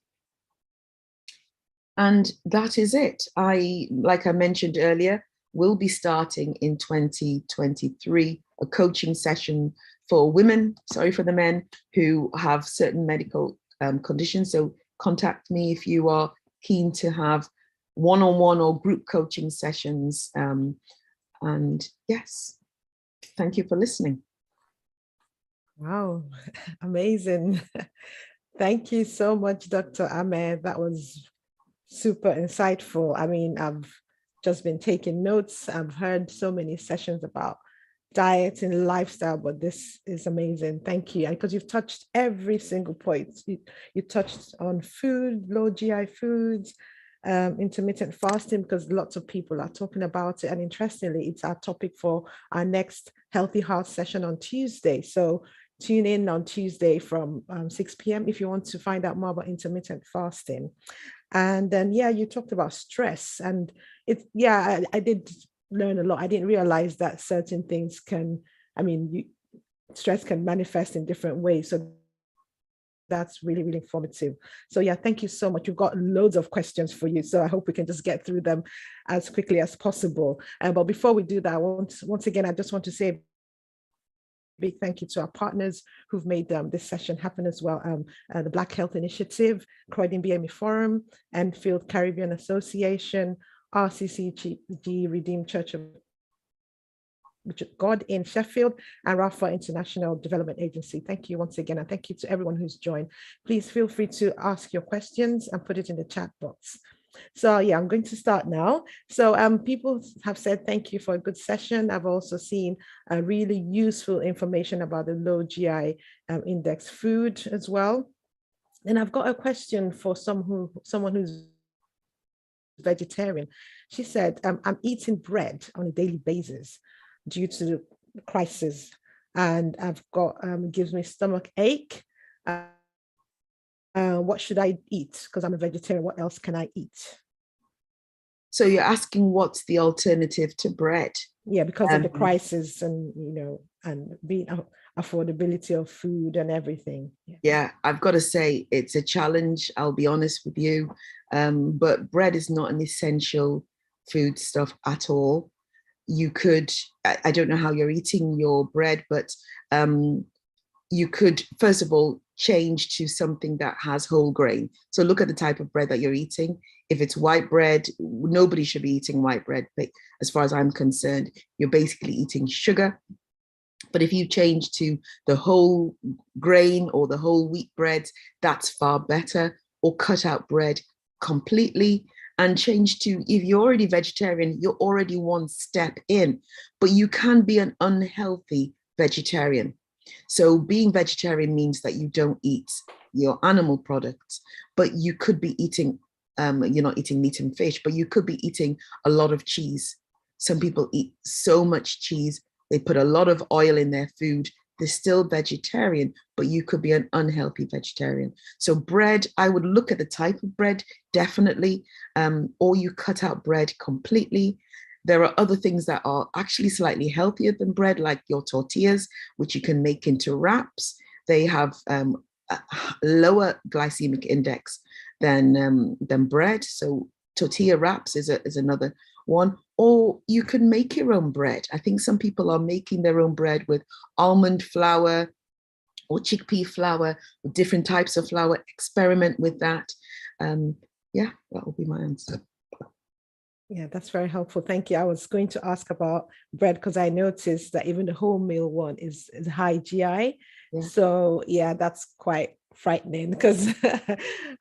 And that is it. Like I mentioned earlier, will be starting in 2023 a coaching session for women, sorry, for the men who have certain medical conditions. So contact me if you are keen to have one-on-one or group coaching sessions. And yes, thank you for listening. Wow, amazing. Thank you so much, Dr. Ameh. That was super insightful. I mean, I've just been taking notes. I've heard so many sessions about diet and lifestyle, but this is amazing. Thank you. Because you've touched every single point. You touched on food, low GI foods, intermittent fasting, because lots of people are talking about it. And interestingly, it's our topic for our next Healthy Heart session on Tuesday. So tune in on Tuesday from 6 p.m. if you want to find out more about intermittent fasting. And then, yeah, you talked about stress, and I did learn a lot. I didn't realize that certain things stress can manifest in different ways. So that's really, really informative. So yeah, thank you so much. We've got loads of questions for you, so I hope we can just get through them as quickly as possible. But before we do that, once again, I just want to say big thank you to our partners who've made this session happen as well. The Black Health Initiative, Croydon BME Forum, Enfield Caribbean Association, RCCG Redeemed Church of God in Sheffield, and Rafa International Development Agency. Thank you once again, and thank you to everyone who's joined. Please feel free to ask your questions and put it in the chat box. So yeah, I'm going to start now. So people have said thank you for a good session. I've also seen really useful information about the low GI index food as well. And I've got a question for someone who's vegetarian. She said, I'm eating bread on a daily basis due to the crisis, and I've got gives me stomach ache. What should I eat? Because I'm a vegetarian, what else can I eat? So you're asking what's the alternative to bread? Yeah, because of the crisis and, and being affordability of food and everything. Yeah, I've got to say it's a challenge, I'll be honest with you. But bread is not an essential food stuff at all. You could, I don't know how you're eating your bread, but you could, first of all, change to something that has whole grain. So look at the type of bread that you're eating. If it's white bread, nobody should be eating white bread. But as far as I'm concerned, you're basically eating sugar. But if you change to the whole grain or the whole wheat bread, that's far better. Or cut out bread completely and change to, if you're already vegetarian, you're already one step in, but you can be an unhealthy vegetarian. So being vegetarian means that you don't eat your animal products, but you could be eating, you're not eating meat and fish, but you could be eating a lot of cheese. Some people eat so much cheese, they put a lot of oil in their food. They're still vegetarian, but you could be an unhealthy vegetarian. So bread, I would look at the type of bread, definitely, or you cut out bread completely. There are other things that are actually slightly healthier than bread, like your tortillas, which you can make into wraps. They have a lower glycemic index than bread. So tortilla wraps is another one. Or you can make your own bread. I think some people are making their own bread with almond flour or chickpea flour, with different types of flour. Experiment with that. Yeah, that will be my answer. Yeah, that's very helpful. Thank you. I was going to ask about bread because I noticed that even the wholemeal one is high GI. Yeah. So yeah, that's quite frightening because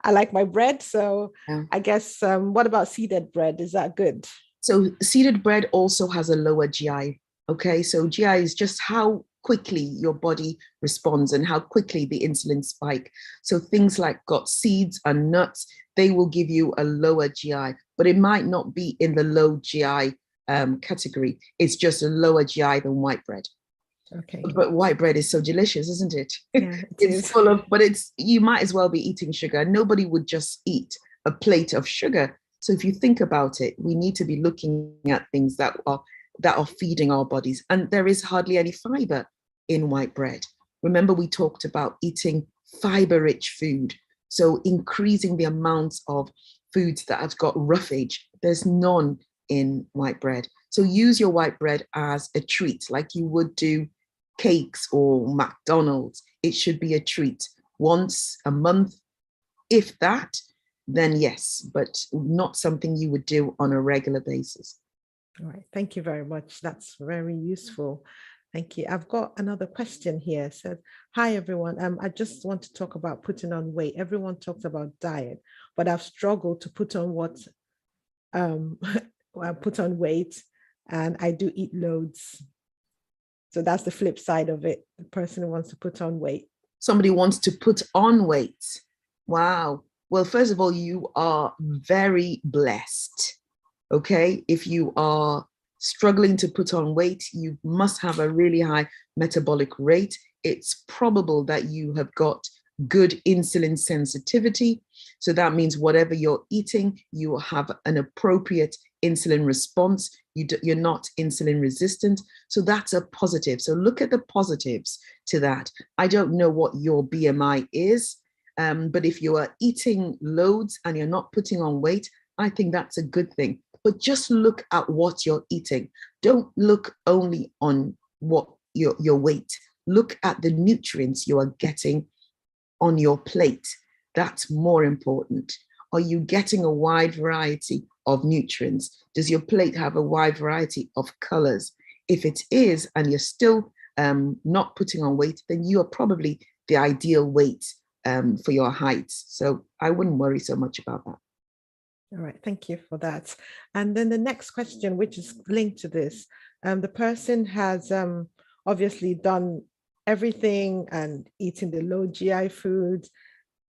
I like my bread. So yeah. I guess, what about seeded bread? Is that good? So seeded bread also has a lower GI. Okay, so GI is just how quickly your body responds and how quickly the insulin spike. So things like got seeds and nuts, they will give you a lower GI, but it might not be in the low GI category. It's just a lower GI than white bread. Okay. But white bread is so delicious, isn't it? Yeah, it's full of, but you might as well be eating sugar. Nobody would just eat a plate of sugar. So if you think about it, we need to be looking at things that are that are feeding our bodies. And there is hardly any fiber in white bread. Remember, we talked about eating fiber-rich food. So increasing the amounts of foods that have got roughage. There's none in white bread. So use your white bread as a treat, like you would do cakes or McDonald's. It should be a treat once a month. If that, then yes, but not something you would do on a regular basis. All right, thank you very much. That's very useful. Thank you. I've got another question here. It says, hi everyone. I just want to talk about putting on weight. Everyone talks about diet, but I've struggled to put on I put on weight, and I do eat loads. So that's the flip side of it. The person who wants to put on weight. Somebody wants to put on weight. Wow. Well, first of all, you are very blessed. Okay. If you are struggling to put on weight, you must have a really high metabolic rate. It's probable that you have got good insulin sensitivity. So that means whatever you're eating, you have an appropriate insulin response. You're not insulin resistant. So that's a positive. So look at the positives to that. I don't know what your BMI is, but if you are eating loads and you're not putting on weight, I think that's a good thing. But just look at what you're eating. Don't look only on what your weight. Look at the nutrients you are getting on your plate. That's more important. Are you getting a wide variety of nutrients? Does your plate have a wide variety of colors? If it is, and you're still not putting on weight, then you are probably the ideal weight for your height. So I wouldn't worry so much about that. All right, thank you for that. And then the next question, which is linked to this, the person has obviously done everything and eating the low GI foods,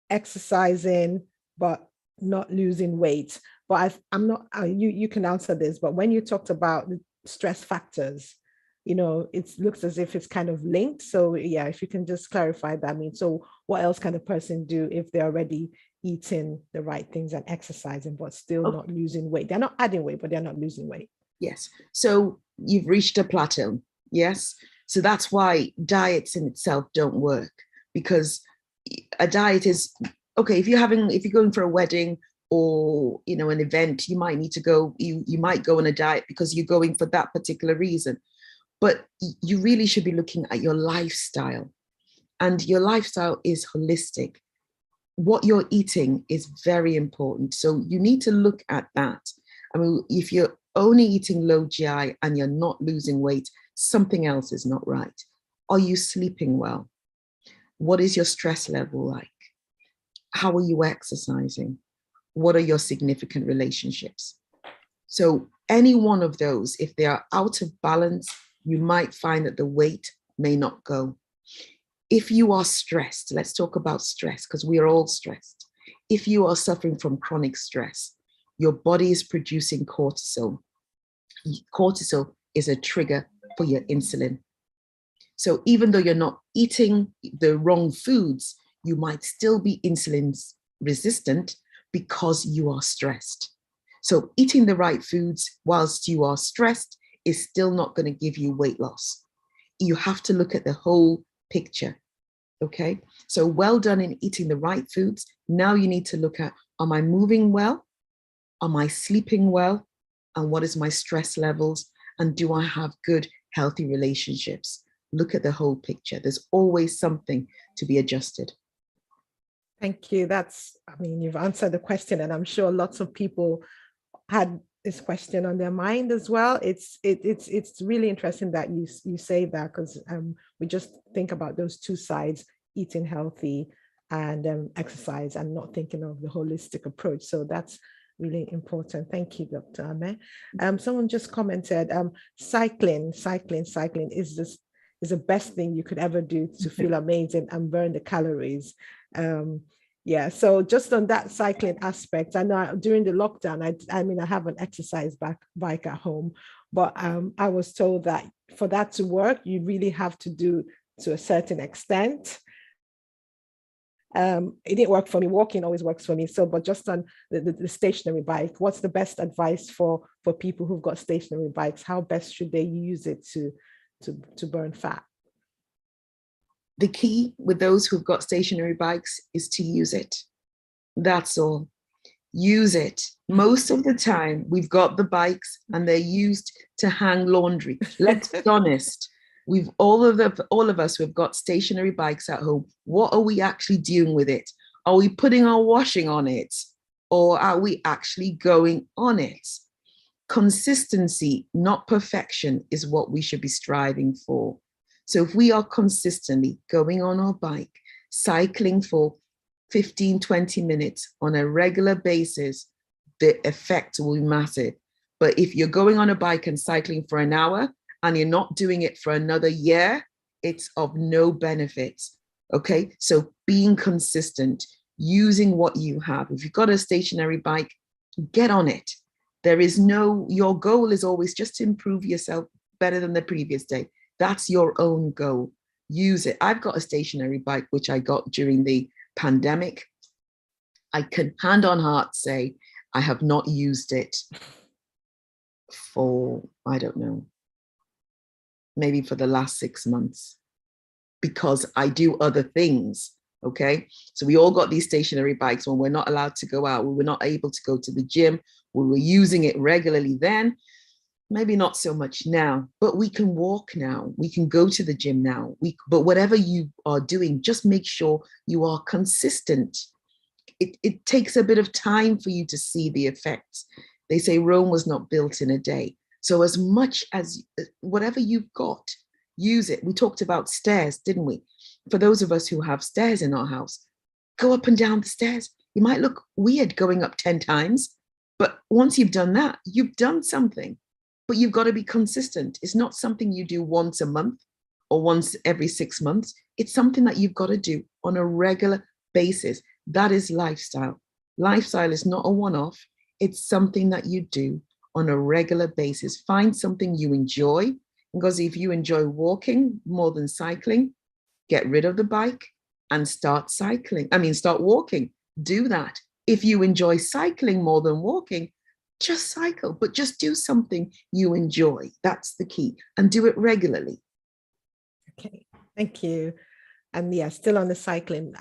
exercising, but not losing weight. But I'm not, you can answer this, but when you talked about the stress factors, it looks as if it's kind of linked. So yeah, if you can just clarify that. I mean, so what else can a person do if they're already eating the right things and exercising, but still not losing weight? They're not adding weight, but they're not losing weight. Yes. So you've reached a plateau. Yes. So that's why diets in itself don't work, because a diet is, okay, if you're going for a wedding or, an event, you might need to go, you might go on a diet because you're going for that particular reason. But you really should be looking at your lifestyle, and your lifestyle is holistic. What you're eating is very important. So you need to look at that. I mean, if you're only eating low GI and you're not losing weight, something else is not right. Are you sleeping well? What is your stress level like? How are you exercising? What are your significant relationships? So any one of those, if they are out of balance, you might find that the weight may not go. If you are stressed, let's talk about stress, because we are all stressed. If you are suffering from chronic stress, your body is producing cortisol. Cortisol is a trigger for your insulin. So even though you're not eating the wrong foods, you might still be insulin resistant because you are stressed. So eating the right foods whilst you are stressed is still not going to give you weight loss. You have to look at the whole picture. Okay, so well done in eating the right foods. Now you need to look at, am I moving well? Am I sleeping well? And what is my stress levels? And do I have good, healthy relationships? Look at the whole picture. There's always something to be adjusted. Thank you. You've answered the question, and I'm sure lots of people had this question on their mind as well. It's really interesting that you say that, because we just think about those two sides, eating healthy and exercise, and not thinking of the holistic approach. So that's really important. Thank you, Dr. Ameh. Someone just commented, cycling is the best thing you could ever do to feel amazing and burn the calories. Yeah, so just on that cycling aspect, I know during the lockdown, I have an exercise bike at home, but I was told that for that to work, you really have to do to a certain extent. It didn't work for me. Walking always works for me. So, but just on the stationary bike, what's the best advice for people who've got stationary bikes? How best should they use it to burn fat? The key with those who've got stationary bikes is to use it. That's all. Use it. Most of the time, we've got the bikes and they're used to hang laundry. Let's be honest. We've all of us who have got stationary bikes at home. What are we actually doing with it? Are we putting our washing on it, or are we actually going on it? Consistency, not perfection, is what we should be striving for. So if we are consistently going on our bike, cycling for 15, 20 minutes on a regular basis, the effect will be massive. But if you're going on a bike and cycling for an hour and you're not doing it for another year, it's of no benefit. Okay, so being consistent, using what you have. If you've got a stationary bike, get on it. Your goal is always just to improve yourself better than the previous day. That's your own goal. Use it. I've got a stationary bike, which I got during the pandemic. I can hand on heart say I have not used it for, I don't know, maybe for the last 6 months, because I do other things. Okay, so we all got these stationary bikes when we're not allowed to go out. We were not able to go to the gym. We were using it regularly then, maybe not so much now, but we can walk now. We can go to the gym now. But whatever you are doing, just make sure you are consistent. It takes a bit of time for you to see the effects. They say Rome was not built in a day. So as much as whatever you've got, use it. We talked about stairs, didn't we? For those of us who have stairs in our house, go up and down the stairs. You might look weird going up 10 times, but once you've done that, you've done something. But you've got to be consistent. It's not something you do once a month or once every 6 months. It's something that you've got to do on a regular basis. That is lifestyle. Lifestyle is not a one-off. It's something that you do on a regular basis. Find something you enjoy. Because if you enjoy walking more than cycling, get rid of the bike and start walking. Do that. If you enjoy cycling more than walking, just cycle, but just do something you enjoy. That's the key, and do it regularly. Okay, thank you. And yeah, still on the cycling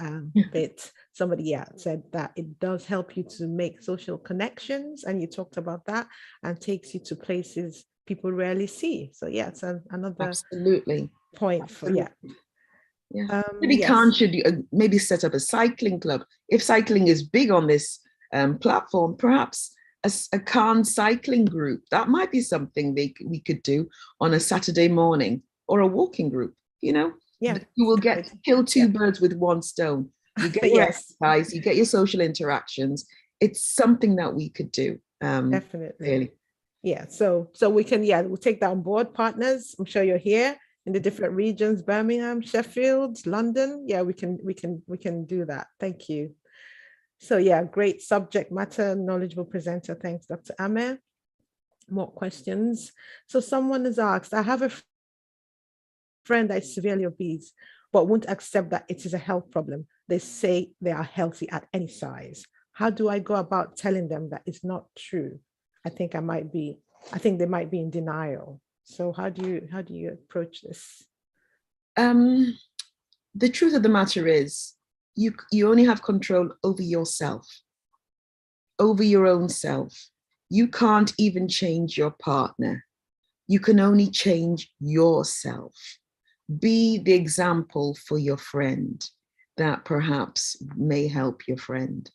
bit, somebody said that it does help you to make social connections, and you talked about that, and takes you to places people rarely see. So yeah, it's another absolutely point for maybe yes. CAHN should maybe set up a cycling club. If cycling is big on this platform, perhaps a CAHN cycling group. That might be something we could do on a Saturday morning, or a walking group. You will get to kill two birds with one stone. You get your exercise, you get your social interactions. It's something that we could do. Definitely. Really. Yeah, so we can, we'll take that on board, partners. I'm sure you're here in the different regions, Birmingham, Sheffield, London. Yeah, we can do that. Thank you. So yeah, great subject matter, knowledgeable presenter. Thanks, Dr. Ameh. More questions. So someone has asked, I have a friend that is severely obese, but won't accept that it is a health problem. They say they are healthy at any size. How do I go about telling them that it's not true? I think they might be in denial. So how do you approach this? The truth of the matter is, you only have control over yourself, over your own self. You can't even change your partner. You can only change yourself. Be the example for your friend that perhaps may help your friend.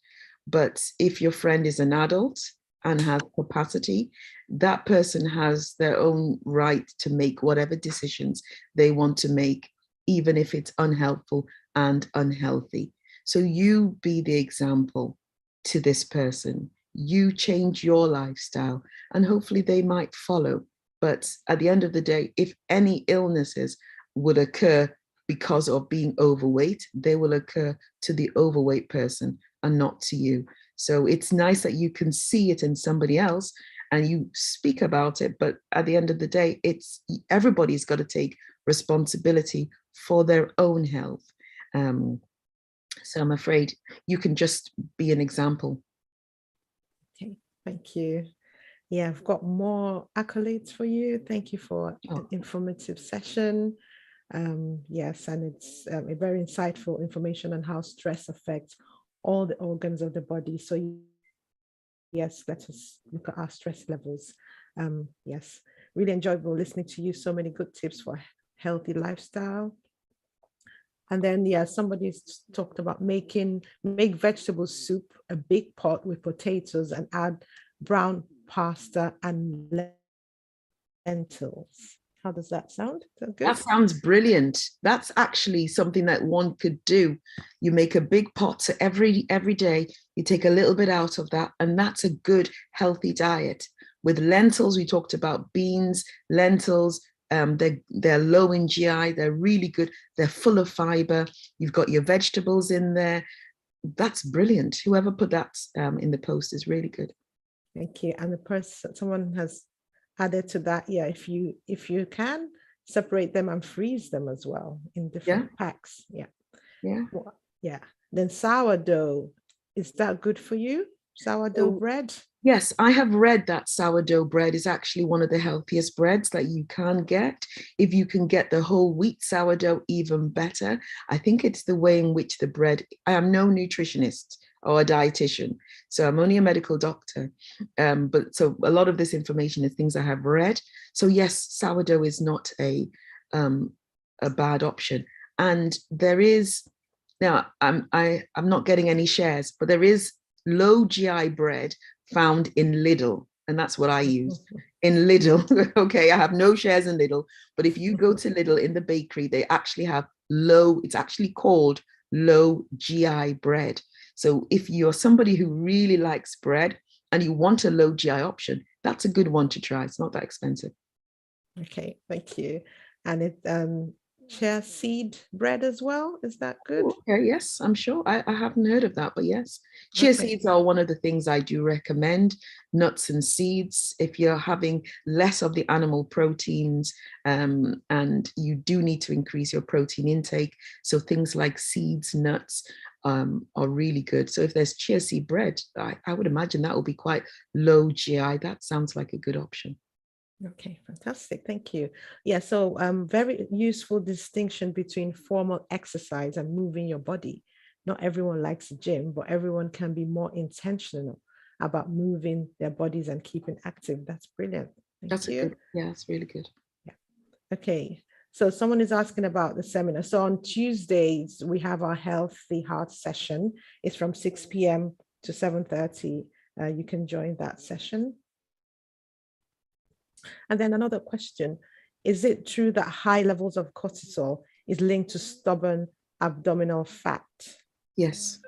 But if your friend is an adult and has capacity, that person has their own right to make whatever decisions they want to make, even if it's unhelpful and unhealthy. So you be the example to this person. You change your lifestyle, and hopefully they might follow. But at the end of the day, if any illnesses would occur because of being overweight, they will occur to the overweight person and not to you. So it's nice that you can see it in somebody else and you speak about it, but at the end of the day, everybody's got to take responsibility for their own health. So I'm afraid you can just be an example. Okay, thank you. Yeah, I've got more accolades for you. Thank you for an informative session. Yes, and it's a very insightful information on how stress affects all the organs of the body. So yes, let us look at our stress levels. Yes, really enjoyable listening to you. So many good tips for healthy lifestyle. And then, yeah, somebody's talked about make vegetable soup, a big pot with potatoes, and add brown pasta and lentils. How does that sound? Is that good? That sounds brilliant. That's actually something that one could do. You make a big pot, so every day you take a little bit out of that, and that's a good healthy diet. With lentils, we talked about beans, lentils. They're low in GI. They're really good. They're full of fiber. You've got your vegetables in there. That's brilliant. Whoever put that in the post is really good. Thank you. And the person, someone has added to that. Yeah, if you can separate them and freeze them as well in different packs. Yeah. Yeah. Then sourdough, is that good for you? Sourdough bread? Yes, I have read that sourdough bread is actually one of the healthiest breads that you can get. If you can get the whole wheat sourdough, even better. I think it's the way in which the bread, I am no nutritionist or a dietitian, so I'm only a medical doctor. But so a lot of this information is things I have read. So yes, sourdough is not a bad option. And there is, now I'm not getting any shares, but there is low GI bread found in Lidl, and that's what I use in Lidl. Okay, I have no shares in Lidl, but if you go to Lidl in the bakery, they actually have low, it's actually called low GI bread. So if you're somebody who really likes bread and you want a low GI option, that's a good one to try. It's not that expensive. Okay, thank you. And it chia seed bread as well, is that good? Okay, yes, I'm sure. I haven't heard of that, but yes. Chia seeds are one of the things I do recommend. Nuts and seeds, if you're having less of the animal proteins, and you do need to increase your protein intake. So things like seeds, nuts are really good. So if there's chia seed bread, I would imagine that will be quite low GI. That sounds like a good option. Okay, fantastic. Thank you. Yeah, so very useful distinction between formal exercise and moving your body. Not everyone likes the gym, but everyone can be more intentional about moving their bodies and keeping active. That's brilliant. Thank you. Good, yeah, that's really good. Yeah. Okay. So someone is asking about the seminar. So on Tuesdays, we have our Healthy Heart session. It's from 6 p.m. to 7:30. You can join that session. And then another question, is it true that high levels of cortisol is linked to stubborn abdominal fat? Yes,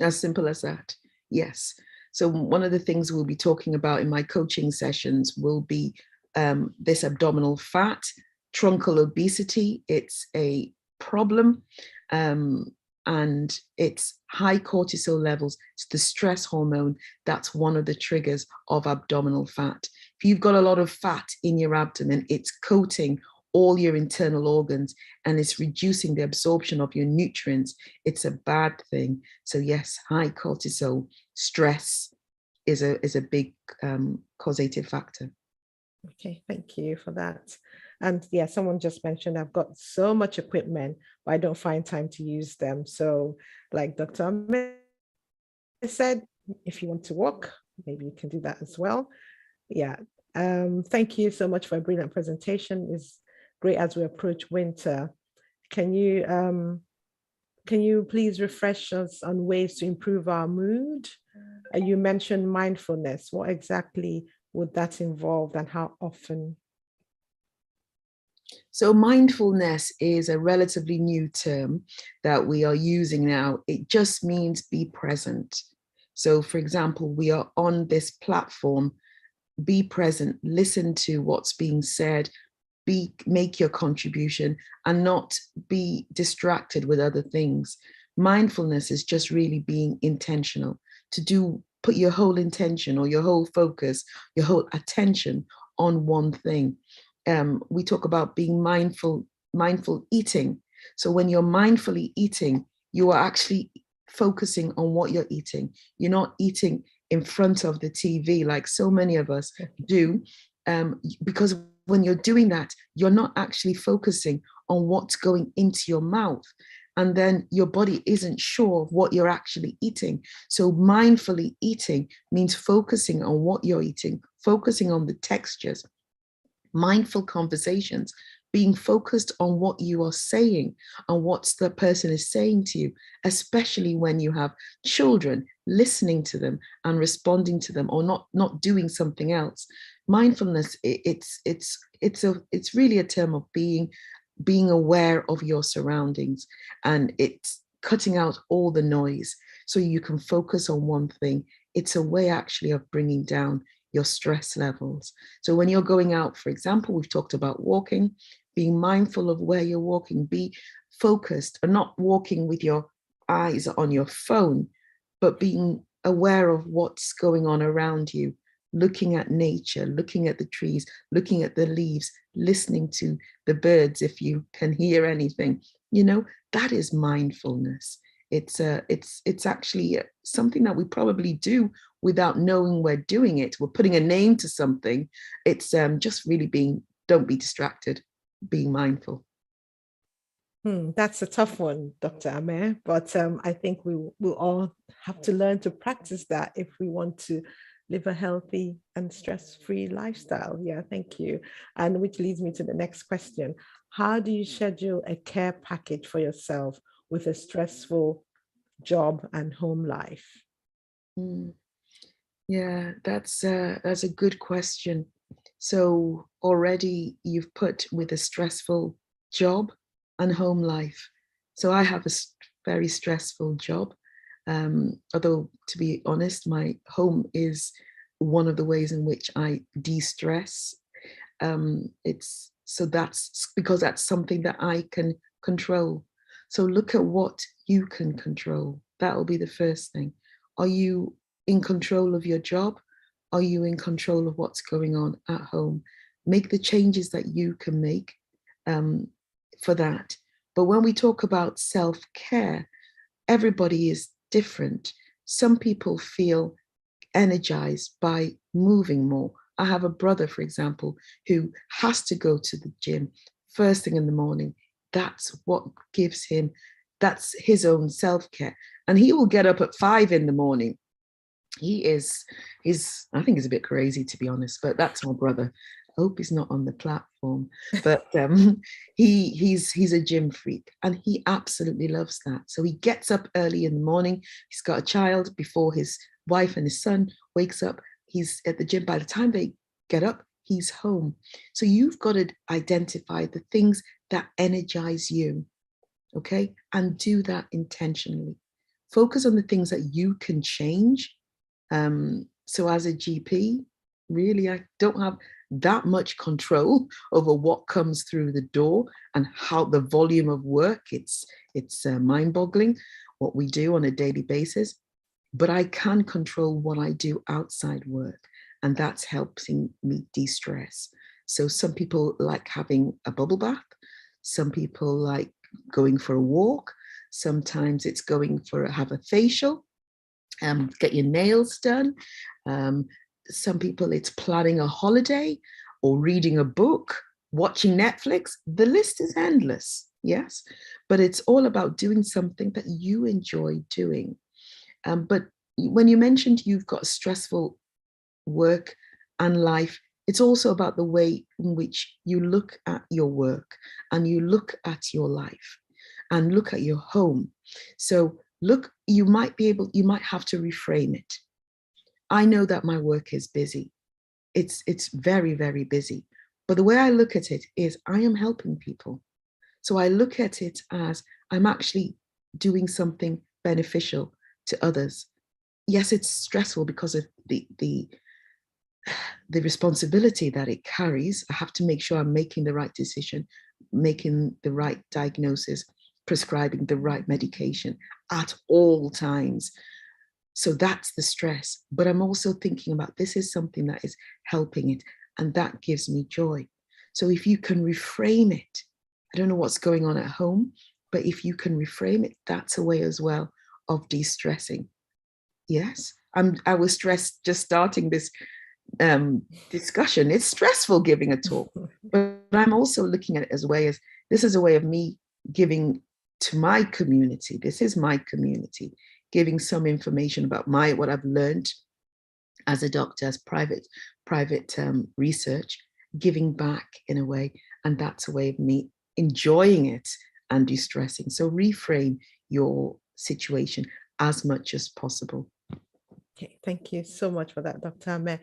as simple as that. Yes. So one of the things we'll be talking about in my coaching sessions will be this abdominal fat, truncal obesity. It's a problem, and it's high cortisol levels. It's the stress hormone. That's one of the triggers of abdominal fat. If you've got a lot of fat in your abdomen, it's coating all your internal organs and it's reducing the absorption of your nutrients. It's a bad thing. So yes, high cortisol, stress is a big causative factor. Okay, thank you for that. And yeah, someone just mentioned I've got so much equipment, but I don't find time to use them. So like Dr. Ameh said, if you want to walk, maybe you can do that as well. Yeah. Thank you so much for a brilliant presentation. It's great as we approach winter. Can you please refresh us on ways to improve our mood? You mentioned mindfulness. What exactly would that involve and how often? So mindfulness is a relatively new term that we are using now. It just means be present. So for example, we are on this platform, be present, listen to what's being said, make your contribution and not be distracted with other things. Mindfulness is just really being intentional to put your whole intention or your whole focus, your whole attention on one thing. We talk about being mindful eating. So when you're mindfully eating, you are actually focusing on what you're eating. You're not eating in front of the TV like so many of us do, because when you're doing that, you're not actually focusing on what's going into your mouth. And then your body isn't sure of what you're actually eating. So mindfully eating means focusing on what you're eating, focusing on the textures, mindful conversations, being focused on what you are saying and what the person is saying to you, especially when you have children, listening to them and responding to them, or not doing something else. Mindfulness, it's really a term of being aware of your surroundings, and it's cutting out all the noise so you can focus on one thing. It's a way actually of bringing down your stress levels. So when you're going out, for example, we've talked about walking, being mindful of where you're walking, be focused and not walking with your eyes on your phone, but being aware of what's going on around you, looking at nature, looking at the trees, looking at the leaves, listening to the birds if you can hear anything. That is mindfulness. It's actually something that we probably do without knowing we're doing it. We're putting a name to something. It's just really don't be distracted, being mindful. That's a tough one, Dr. Ameh, but I think we will all have to learn to practice that if we want to live a healthy and stress-free lifestyle. Yeah, thank you. And which leads me to the next question. How do you schedule a care package for yourself with a stressful job and home life? Yeah, that's a good question. So already you've put with a stressful job and home life. So I have a very stressful job. Although, to be honest, my home is one of the ways in which I de-stress. That's because that's something that I can control. So look at what you can control. That will be the first thing. Are you in control of your job? Are you in control of what's going on at home? Make the changes that you can make for that. But when we talk about self-care, everybody is different. Some people feel energized by moving more. I have a brother, for example, who has to go to the gym first thing in the morning. That's what gives him, that's his own self-care. And he will get up at 5 in the morning. He's I think he's a bit crazy, to be honest, but that's my brother. I hope he's not on the platform, but he's a gym freak and he absolutely loves that. So he gets up early in the morning. He's got a child before his wife and his son wakes up. He's at the gym. By the time they get up, he's home. So you've got to identify the things that energize you, okay? And do that intentionally. Focus on the things that you can change. So as a GP, really, I don't have that much control over what comes through the door and how the volume of work. It's mind-boggling what we do on a daily basis, but I can control what I do outside work, and that's helping me de-stress. So some people like having a bubble bath. Some people like going for a walk. Sometimes it's going for have a facial, get your nails done. Some people it's planning a holiday or reading a book, watching Netflix. The list is endless, yes, but it's all about doing something that you enjoy doing. But when you mentioned you've got stressful work and life, it's also about the way in which you look at your work and you look at your life and look at your home. So look, you might have to reframe it. I know that my work is busy. It's very, very busy. But the way I look at it is I am helping people. So I look at it as I'm actually doing something beneficial to others. Yes, it's stressful because of the responsibility that it carries. I have to make sure I'm making the right decision, making the right diagnosis, prescribing the right medication at all times. So that's the stress, but I'm also thinking about this is something that is helping it, and that gives me joy. So if you can reframe it, I don't know what's going on at home, But if you can reframe it, that's a way as well of de-stressing. Yes, I was stressed just starting this discussion. It's stressful giving a talk, but I'm also looking at it as a way as this is a way of me giving to my community. This is my community, giving some information about what I've learned as a doctor, as private research, giving back in a way, and that's a way of me enjoying it and de-stressing. So reframe your situation as much as possible. Okay, thank you so much for that, Dr. Ameh.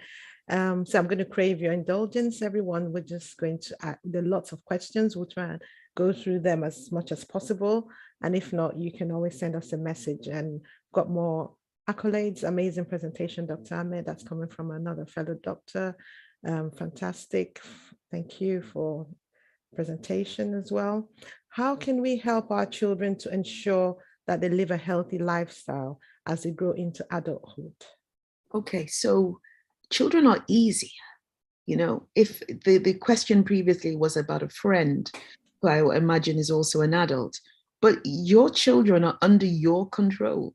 So I'm going to crave your indulgence, everyone. We're just going to add, there are lots of questions. We'll try and go through them as much as possible. And if not, you can always send us a message. And got more accolades. Amazing presentation, Dr. Ameh. That's coming from another fellow doctor. Fantastic. Thank you for presentation as well. How can we help our children to ensure that they live a healthy lifestyle as they grow into adulthood? Okay, so children are easier. You know, if the question previously was about a friend, who I imagine is also an adult, but your children are under your control.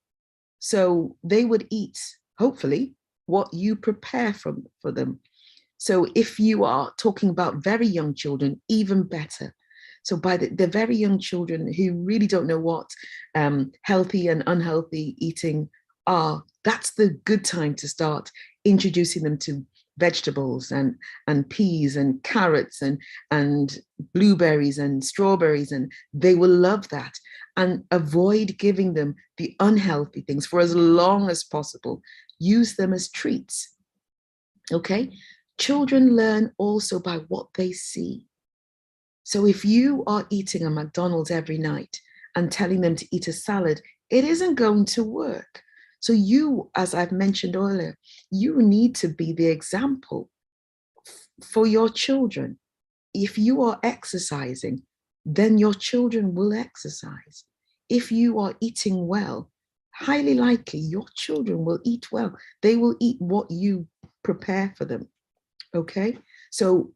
So they would eat, hopefully, what you prepare for them. So if you are talking about very young children, even better. So by the very young children who really don't know what healthy and unhealthy eating are, that's the good time to start introducing them to vegetables and peas and carrots and blueberries and strawberries, and they will love that. And avoid giving them the unhealthy things for as long as possible. Use them as treats. Okay? Children learn also by what they see. So if you are eating a McDonald's every night and telling them to eat a salad, it isn't going to work. So you, as I've mentioned earlier, you need to be the example for your children. If you are exercising, then your children will exercise. If you are eating well, highly likely your children will eat well. They will eat what you prepare for them. Okay, so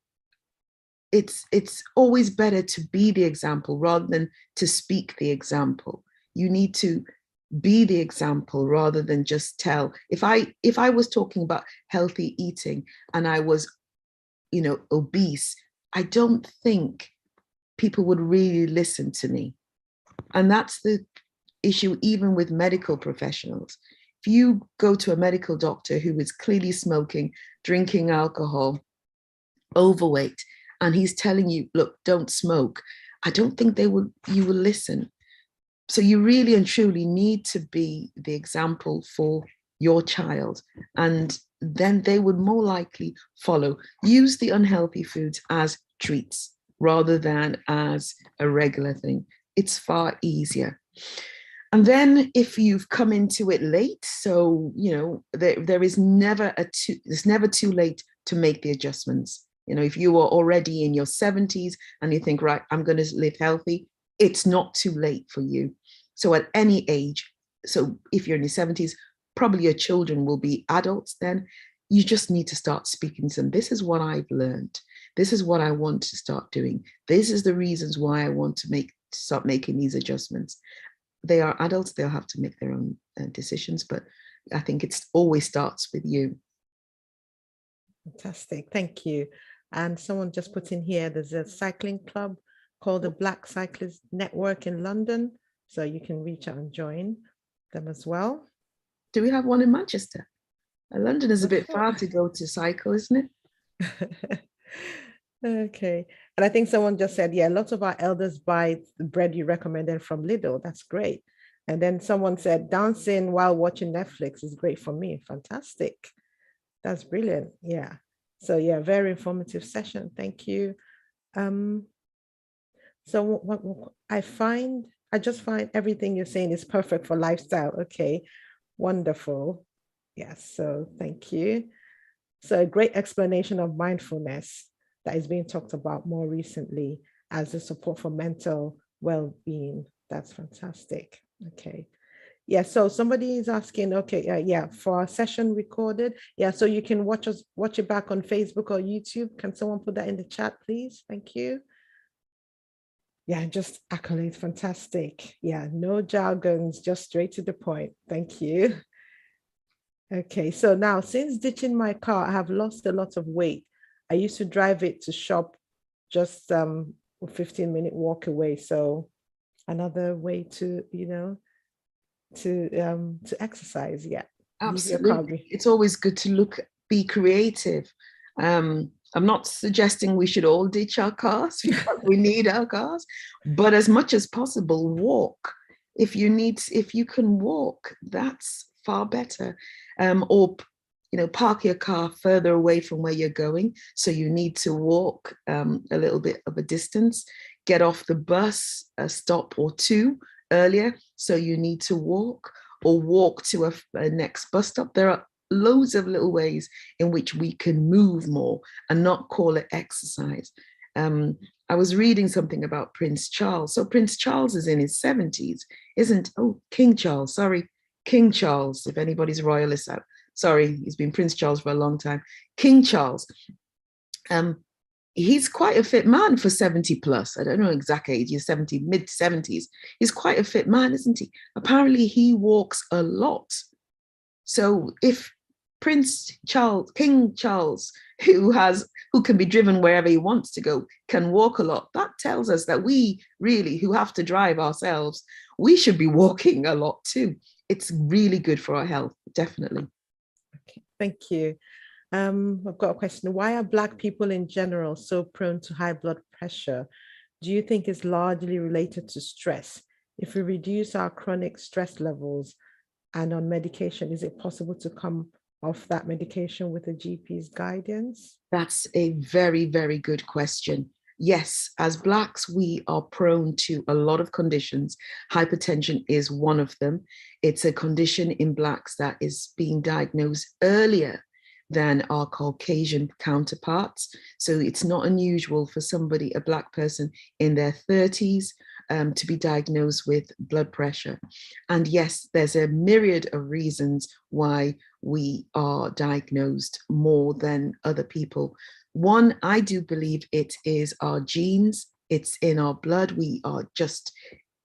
it's always better to be the example rather than to speak the example. You need to be the example rather than just tell. If I was talking about healthy eating and I was, obese, I don't think people would really listen to me. And that's the issue even with medical professionals. If you go to a medical doctor who is clearly smoking, drinking alcohol, overweight, and he's telling you, look, don't smoke, I don't think you will listen. So you really and truly need to be the example for your child, and then they would more likely follow. Use the unhealthy foods as treats rather than as a regular thing. It's far easier. And then if you've come into it late, so, it's never too late to make the adjustments. If you are already in your 70s and you think, right, I'm going to live healthy, it's not too late for you. So at any age, so if you're in your 70s, probably your children will be adults then. You just need to start speaking to them. This is what I've learned. This is what I want to start doing. This is the reasons why I want to start making these adjustments. They are adults, they'll have to make their own decisions, but I think it always starts with you. Fantastic, thank you. And someone just put in here, there's a cycling club called the Black Cyclist Network in London. So you can reach out and join them as well. Do we have one in Manchester? London is a bit far to go to cycle, isn't it? Okay. And I think someone just said, yeah, lots of our elders buy the bread you recommended from Lidl. That's great. And then someone said, dancing while watching Netflix is great for me. Fantastic. That's brilliant. Yeah. So yeah, very informative session. Thank you. So what I just find everything you're saying is perfect for lifestyle. Okay, wonderful. Yes, so thank you. So a great explanation of mindfulness that is being talked about more recently as a support for mental well-being. That's fantastic. Okay. Yeah, so somebody is asking, okay, yeah, for our session recorded. Yeah, so you can watch it back on Facebook or YouTube. Can someone put that in the chat, please? Thank you. Yeah, just accolades, fantastic. Yeah, no jargons, just straight to the point. Thank you. Okay, so now since ditching my car, I have lost a lot of weight. I used to drive it to shop just a 15-minute walk away. So another way to, to exercise. Yeah. Leave your car. Absolutely. It's always good to be creative. I'm not suggesting we should all ditch our cars because we need our cars, but as much as possible, walk. If you can walk, that's far better. Or park your car further away from where you're going. So you need to walk a little bit of a distance, get off the bus a stop or two earlier. So you need to walk or walk to a next bus stop. There are loads of little ways in which we can move more and not call it exercise. I was reading something about Prince Charles. So Prince Charles is in his 70s, King Charles, sorry, King Charles, if anybody's royalist out. Sorry, he's been Prince Charles for a long time. King Charles. He's quite a fit man for 70 plus. I don't know exact age, he's 70, mid 70s. He's quite a fit man, isn't he? Apparently he walks a lot. So if King Charles, who can be driven wherever he wants to go, can walk a lot, that tells us that we really, who have to drive ourselves, we should be walking a lot too. It's really good for our health, definitely. Okay, thank you. I've got a question. Why are Black people in general so prone to high blood pressure? Do you think it's largely related to stress? If we reduce our chronic stress levels and on medication, is it possible to come off that medication with a GP's guidance? That's a very, very good question. Yes, as Blacks, we are prone to a lot of conditions. Hypertension is one of them. It's a condition in Blacks that is being diagnosed earlier than our Caucasian counterparts. So it's not unusual for a Black person in their 30s to be diagnosed with blood pressure. And yes, there's a myriad of reasons why we are diagnosed more than other people. One, I do believe it is our genes. It's in our blood. We are just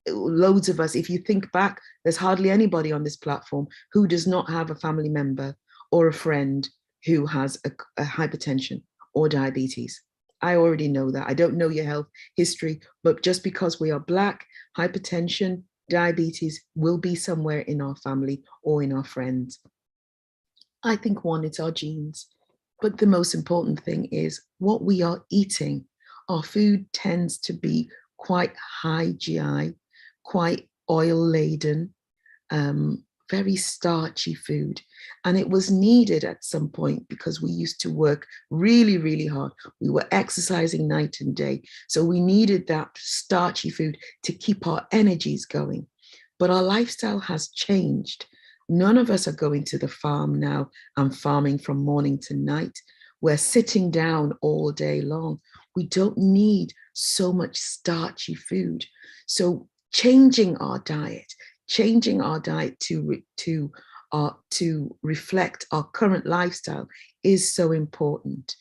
loads of us. If you think back, there's hardly anybody on this platform who does not have a family member or a friend who has a hypertension or diabetes. I already know that. I don't know your health history, but just because we are Black, hypertension, diabetes will be somewhere in our family or in our friends. I think one, it's our genes. But the most important thing is what we are eating. Our food tends to be quite high GI, quite oil-laden, very starchy food. And it was needed at some point because we used to work really, really hard. We were exercising night and day. So we needed that starchy food to keep our energies going. But our lifestyle has changed. None of us are going to the farm now and farming from morning to night. We're sitting down all day long. We don't need so much starchy food. So changing our diet to reflect our current lifestyle is so important.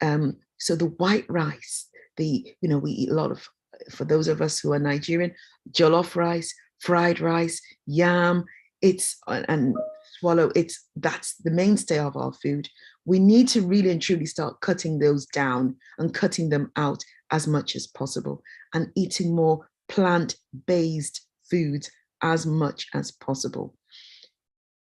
So the white rice, we eat a lot of, for those of us who are Nigerian, jollof rice, fried rice, yam, and swallow, that's the mainstay of our food. We need to really and truly start cutting those down and cutting them out as much as possible and eating more plant-based foods as much as possible.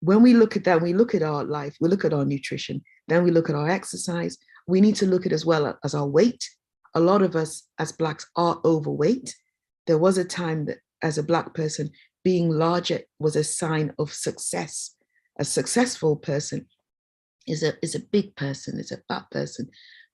When we look at that, we look at our life, we look at our nutrition, then we look at our exercise. We need to look at as well as our weight. A lot of us as Blacks are overweight. There was a time that as a Black person, being larger was a sign of success. A successful person is a big person, is a fat person.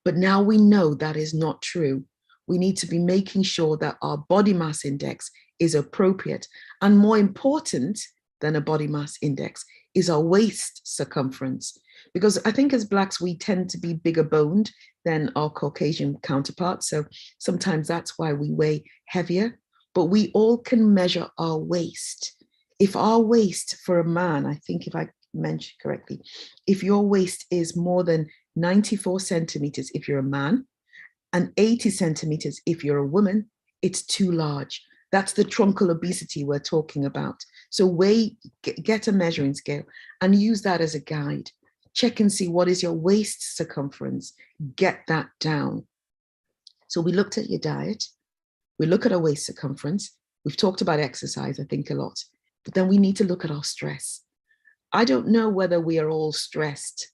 But now we know that is not true. We need to be making sure that our body mass index is appropriate. And more important than a body mass index is our waist circumference. Because I think as Blacks, we tend to be bigger boned than our Caucasian counterparts. So sometimes that's why we weigh heavier, but we all can measure our waist. If our waist for a man, I think if I mentioned correctly, if your waist is more than 94 centimeters if you're a man, and 80 centimeters if you're a woman, it's too large. That's the truncal obesity we're talking about. So get a measuring scale and use that as a guide. Check and see what is your waist circumference. Get that down. So we looked at your diet. We look at our waist circumference. We've talked about exercise, I think, a lot. But then we need to look at our stress. I don't know whether we are all stressed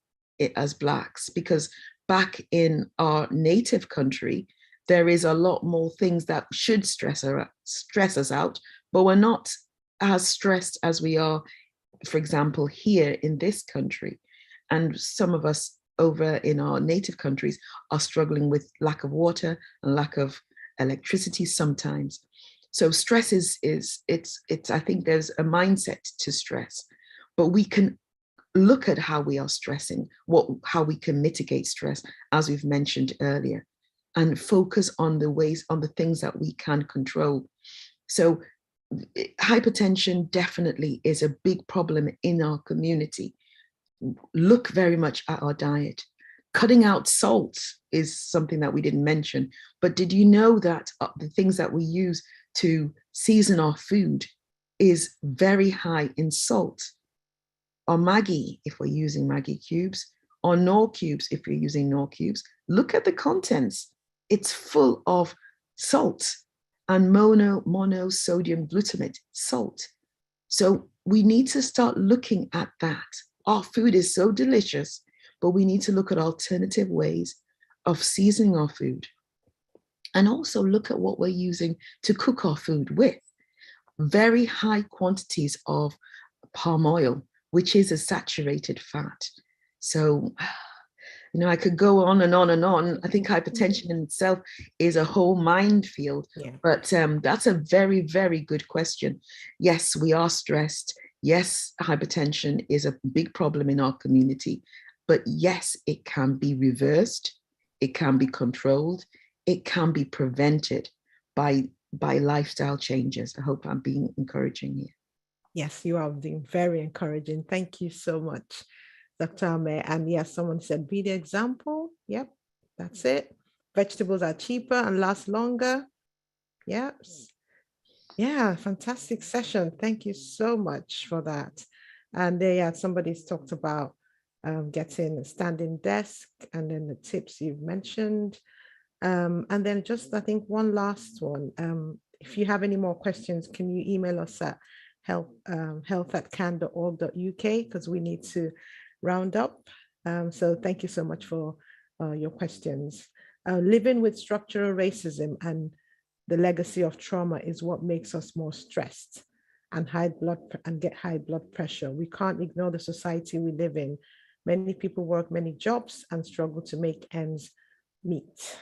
as Blacks, because back in our native country, there is a lot more things that should stress us out, but we're not as stressed as we are, for example, here in this country. And some of us over in our native countries are struggling with lack of water and lack of electricity sometimes. So stress I think there's a mindset to stress, but we can look at how we are stressing, how we can mitigate stress, as we've mentioned earlier, and focus on the things that we can control. So hypertension definitely is a big problem in our community. Look very much at our diet. Cutting out salt is something that we didn't mention, but did you know that the things that we use to season our food is very high in salt? Or Maggi, if we're using Maggi cubes, or Knorr cubes, if you're using Knorr cubes, look at the contents. It's full of salt and monosodium glutamate, salt. So we need to start looking at that. Our food is so delicious, but we need to look at alternative ways of seasoning our food. And also look at what we're using to cook our food with. Very high quantities of palm oil, which is a saturated fat. So, I could go on and on and on. I think hypertension in itself is a whole minefield, but that's a very, very good question. Yes, we are stressed. Yes, hypertension is a big problem in our community, but yes, it can be reversed. It can be controlled. It can be prevented by lifestyle changes. I hope I'm being encouraging here. Yes, you are being very encouraging. Thank you so much, Dr. Ameh. And yes, someone said, be the example. Yep, that's it. Vegetables are cheaper and last longer. Yes. Yeah, fantastic session. Thank you so much for that. And somebody's talked about getting a standing desk and then the tips you've mentioned. And then just, I think, one last one. If you have any more questions, can you email us at health@can.org.uk, because we need to round up. So thank you so much for your questions. Living with structural racism and the legacy of trauma is what makes us more stressed and get high blood pressure. We can't ignore the society we live in. Many people work many jobs and struggle to make ends meet.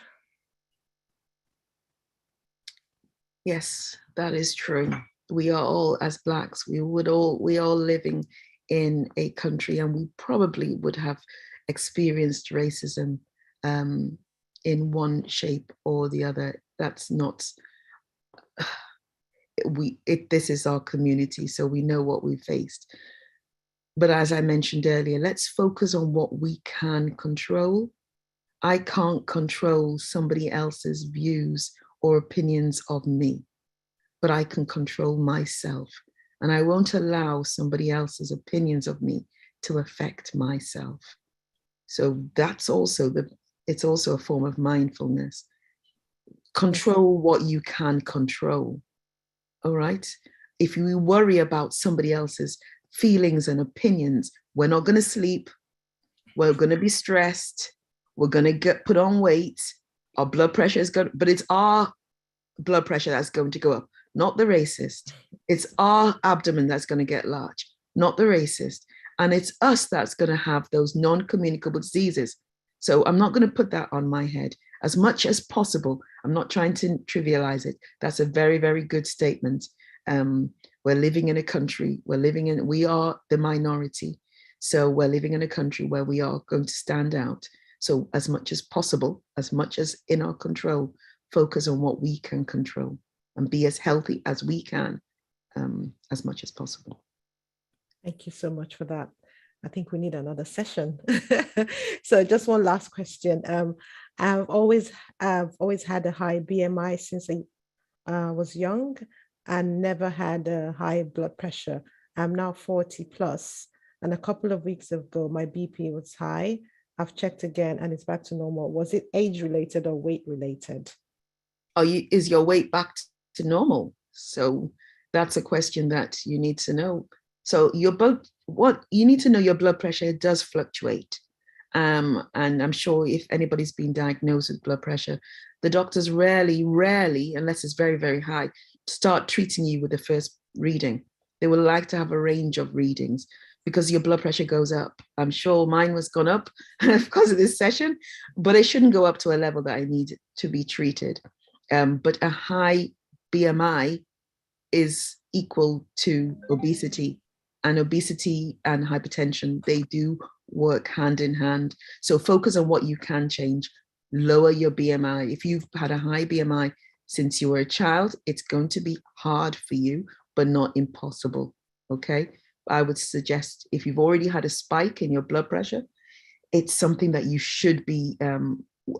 Yes, that is true. We are all, as Blacks, we are living in a country, and we probably would have experienced racism in one shape or the other. That's not, this is our community, so we know what we faced. But as I mentioned earlier, let's focus on what we can control. I can't control somebody else's views or opinions of me, but I can control myself. And I won't allow somebody else's opinions of me to affect myself. So that's also it's also a form of mindfulness. Control what you can control. All right. If you worry about somebody else's feelings and opinions, we're not going to sleep. We're going to be stressed. We're going to get put on weight. Our blood pressure is going, but it's our blood pressure that's going to go up, not the racist. It's our abdomen that's going to get large, not the racist. And it's us that's going to have those non-communicable diseases. So I'm not going to put that on my head as much as possible. I'm not trying to trivialize it. That's a very, very good statement. We're living in a country, we are the minority. So we're living in a country where we are going to stand out. So as much as possible, as much as in our control, focus on what we can control and be as healthy as we can, as much as possible. Thank you so much for that. I think we need another session. So just one last question. I've always had a high BMI since was young and never had a high blood pressure. I'm now 40 plus, and a couple of weeks ago, my BP was high. I've checked again and it's back to normal. Was it age related or weight related? Is your weight back to normal? So that's a question that you need to know. So what you need to know, your blood pressure does fluctuate. And I'm sure if anybody's been diagnosed with blood pressure, the doctors rarely, unless it's very, very high, start treating you with the first reading. They would like to have a range of readings because your blood pressure goes up. I'm sure mine was gone up because of this session, but it shouldn't go up to a level that I need to be treated. But a high BMI is equal to obesity, and obesity and hypertension, they do work hand in hand. So focus on what you can change. Lower your BMI. If you've had a high BMI since you were a child, it's going to be hard for you, but not impossible. Okay. I would suggest if you've already had a spike in your blood pressure, it's something that you should be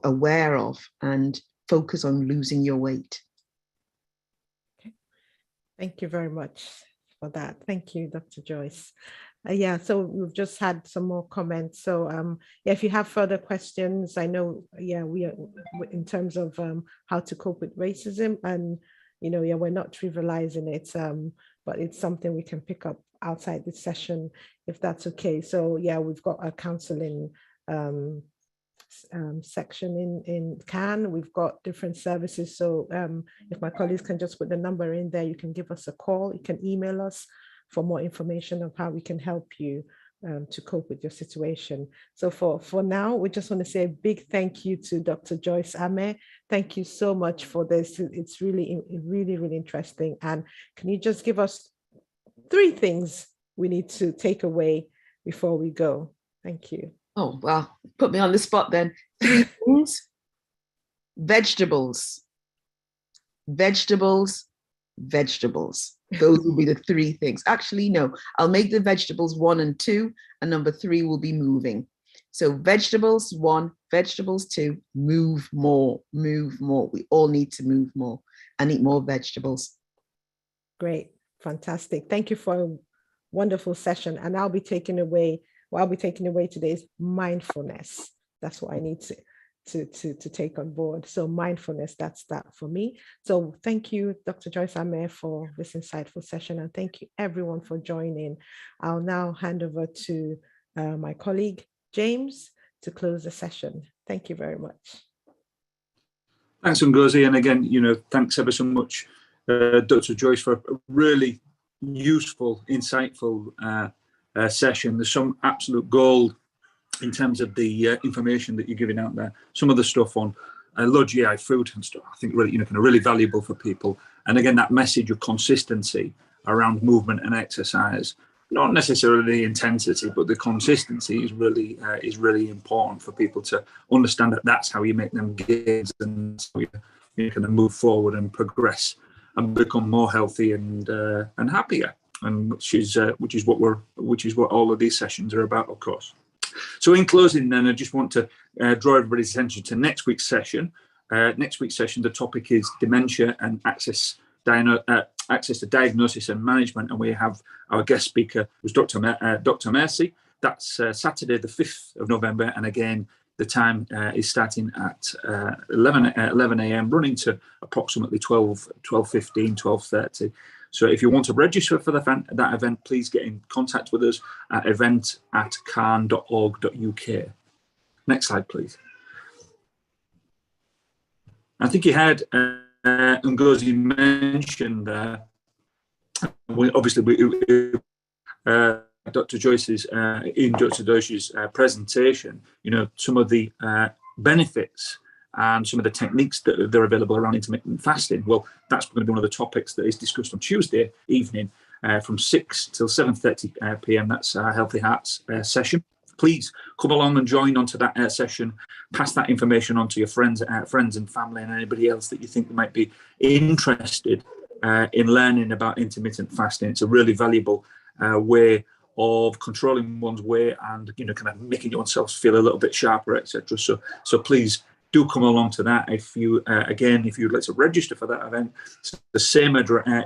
aware of and focus on losing your weight. Okay. Thank you very much for that. Thank you, Dr. Joyce. Yeah, so we've just had some more comments. So yeah, if you have further questions, I know, yeah, we are in terms of how to cope with racism, and yeah, we're not trivializing it, but it's something we can pick up outside this session, if that's okay. So yeah, we've got a counseling section in CAHN. We've got different services. So if my colleagues can just put the number in there, you can give us a call, you can email us for more information of how we can help you to cope with your situation. So for now, we just want to say a big thank you to Dr. Joyce Ameh. Thank you so much for this. It's really, really interesting. And can you just give us 3 things we need to take away before we go? Thank you. Oh, well, put me on the spot then. 3 things: vegetables. Those will be the 3 things. Actually, no, I'll make the vegetables 1 and 2, and number 3 will be moving. So vegetables 1, vegetables 2, move more. We all need to move more and eat more vegetables. Great, fantastic. Thank you for a wonderful session. And what I'll be taking away today is mindfulness. That's what I need to take on board. So mindfulness, that's that for me. So thank you, Dr. Joyce Ameh, for this insightful session. And thank you everyone for joining. I'll now hand over to my colleague, James, to close the session. Thank you very much. Thanks, Ngozi. And again, thanks ever so much, Dr. Joyce, for a really useful, insightful session. There's some absolute gold in terms of the information that you're giving out there. Some of the stuff on low GI food and stuff, I think really, kind of really valuable for people. And again, that message of consistency around movement and exercise, not necessarily intensity, but the consistency is really important for people to understand that that's how you make them gains and so you kind of move forward and progress and become more healthy and happier. And which is what all of these sessions are about, of course. So in closing, then, I just want to draw everybody's attention to next week's session. Next week's session, the topic is dementia and access to diagnosis and management, and we have our guest speaker, who's Dr. Mercy. That's Saturday, the 5th of November, and again, the time is starting at 11 a.m., running to approximately 12:15, 12:30. So if you want to register for that event, please get in contact with us at event@cahn.org.uk. Next slide, please. I think you had Ngozi mentioned there. Dr. Joyce's presentation, some of the benefits and some of the techniques that are available around intermittent fasting. Well, that's going to be one of the topics that is discussed on Tuesday evening from 6 till 7:30 p.m. That's our Healthy Hearts session. Please come along and join onto that session. Pass that information on to your friends and family and anybody else that you think might be interested in learning about intermittent fasting. It's a really valuable way of controlling one's weight and kind of making oneself feel a little bit sharper, etc. So please do come along to that. If you, again, if you'd like to register for that event, it's the same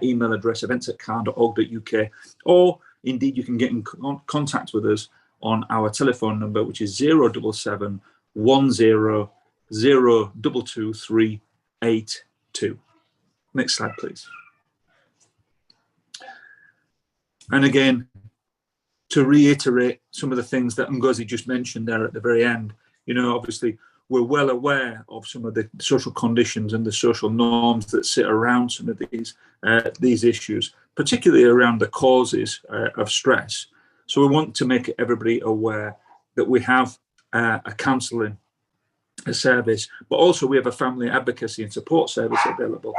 email address, events@cahn.org.uk, or indeed you can get in contact with us on our telephone number, which is 077 10 022 382. Next slide, please. And again, to reiterate some of the things that Ngozi just mentioned there at the very end, you know, obviously we're well aware of some of the social conditions and the social norms that sit around some of these issues, particularly around the causes of stress. So we want to make everybody aware that we have a counselling service, but also we have a family advocacy and support service available.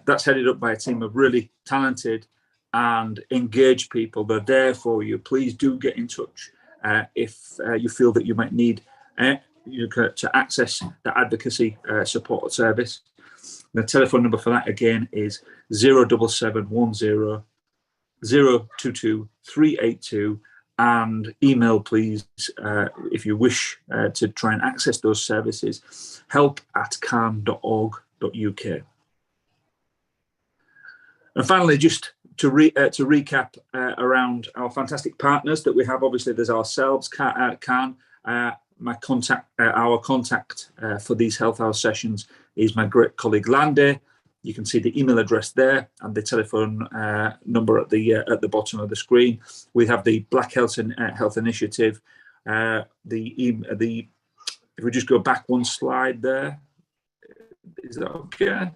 That's headed up by a team of really talented and engaged people. They're there for you. Please do get in touch if you feel that you might need to access the advocacy support service. The telephone number for that again is 077 10 022 382, and email please if you wish to try and access those services, help@CAHN.org.uk. And finally, just to recap around our fantastic partners that we have. Obviously, there's ourselves, CAHN. Our contact for these health hour sessions is my great colleague Lande. You can see the email address there and the telephone number at the bottom of the screen. We have the Black Health Initiative. If we just go back one slide there, is that okay?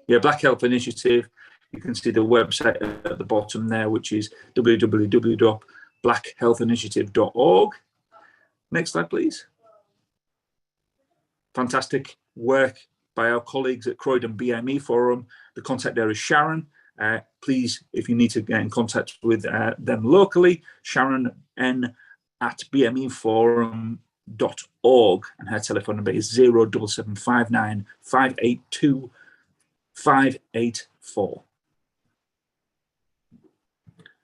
Yeah, Black Health Initiative. You can see the website at the bottom there, which is www.blackhealthinitiative.org. Next slide, please. Fantastic work by our colleagues at Croydon BME Forum. The contact there is Sharon. Please, if you need to get in contact with them locally, Sharon n@bmeforum.org, and her telephone number is 07759 582 584.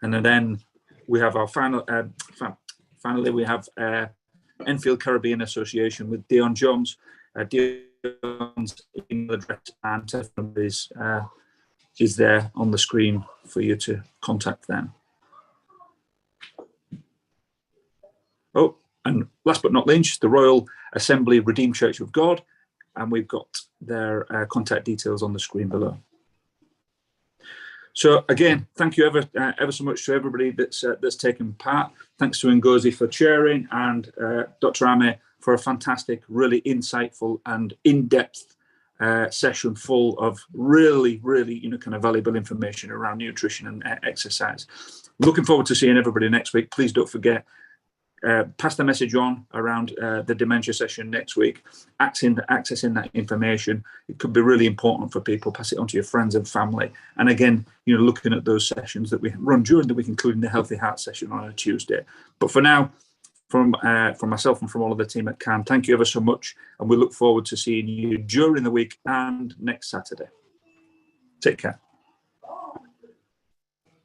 And then we have our finally we have Enfield Caribbean Association with Dion Jones. Dion's email address and telephone number is there on the screen for you to contact them. Oh, and last but not least, the Royal Assembly Redeemed Church of God, and we've got their contact details on the screen below. So again, thank you ever so much to everybody that's taken part. Thanks to Ngozi for chairing, and Dr. Ameh for a fantastic, really insightful and in-depth session full of really, kind of valuable information around nutrition and exercise. Looking forward to seeing everybody next week. Please don't forget, pass the message on around the dementia session next week, accessing that information. It could be really important for people. Pass it on to your friends and family. And again, looking at those sessions that we run during the week, including the Healthy Heart session on a Tuesday. But for now, from myself and from all of the team at CAHN, thank you ever so much. And we look forward to seeing you during the week and next Saturday. Take care.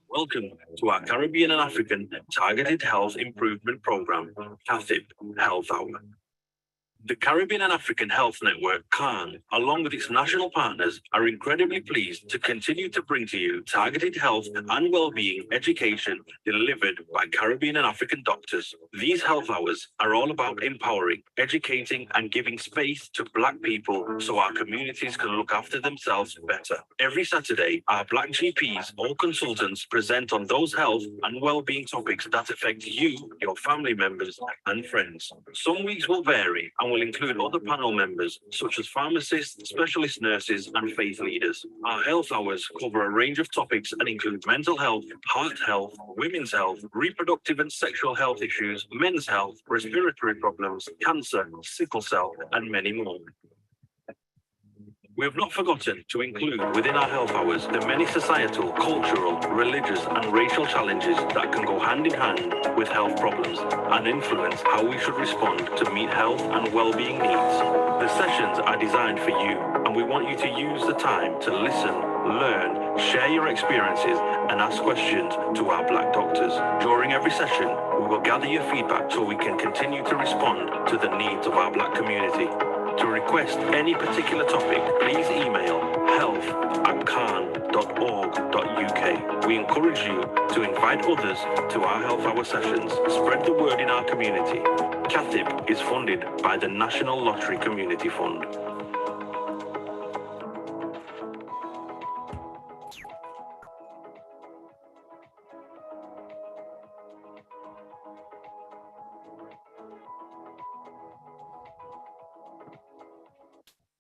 Welcome to our Caribbean and African Targeted Health Improvement Program, CATHIP Health Hour. The Caribbean and African Health Network, CAHN, along with its national partners, are incredibly pleased to continue to bring to you targeted health and well-being education delivered by Caribbean and African doctors. These health hours are all about empowering, educating, and giving space to Black people so our communities can look after themselves better. Every Saturday, our Black GPs or consultants present on those health and well-being topics that affect you, your family members, and friends. Some weeks will vary and will include other panel members such as pharmacists, specialist nurses, and faith leaders. Our health hours cover a range of topics and include mental health, heart health, women's health, reproductive and sexual health issues, men's health, respiratory problems, cancer, sickle cell, and many more. We have not forgotten to include within our health hours the many societal, cultural, religious, and racial challenges that can go hand in hand with health problems and influence how we should respond to meet health and well-being needs. The sessions are designed for you, and we want you to use the time to listen, learn, share your experiences, and ask questions to our Black doctors. During every session, we will gather your feedback so we can continue to respond to the needs of our Black community. To request any particular topic, please email health@CAHN.org.uk. We encourage you to invite others to our Health Hour sessions. Spread the word in our community. CATHIP is funded by the National Lottery Community Fund.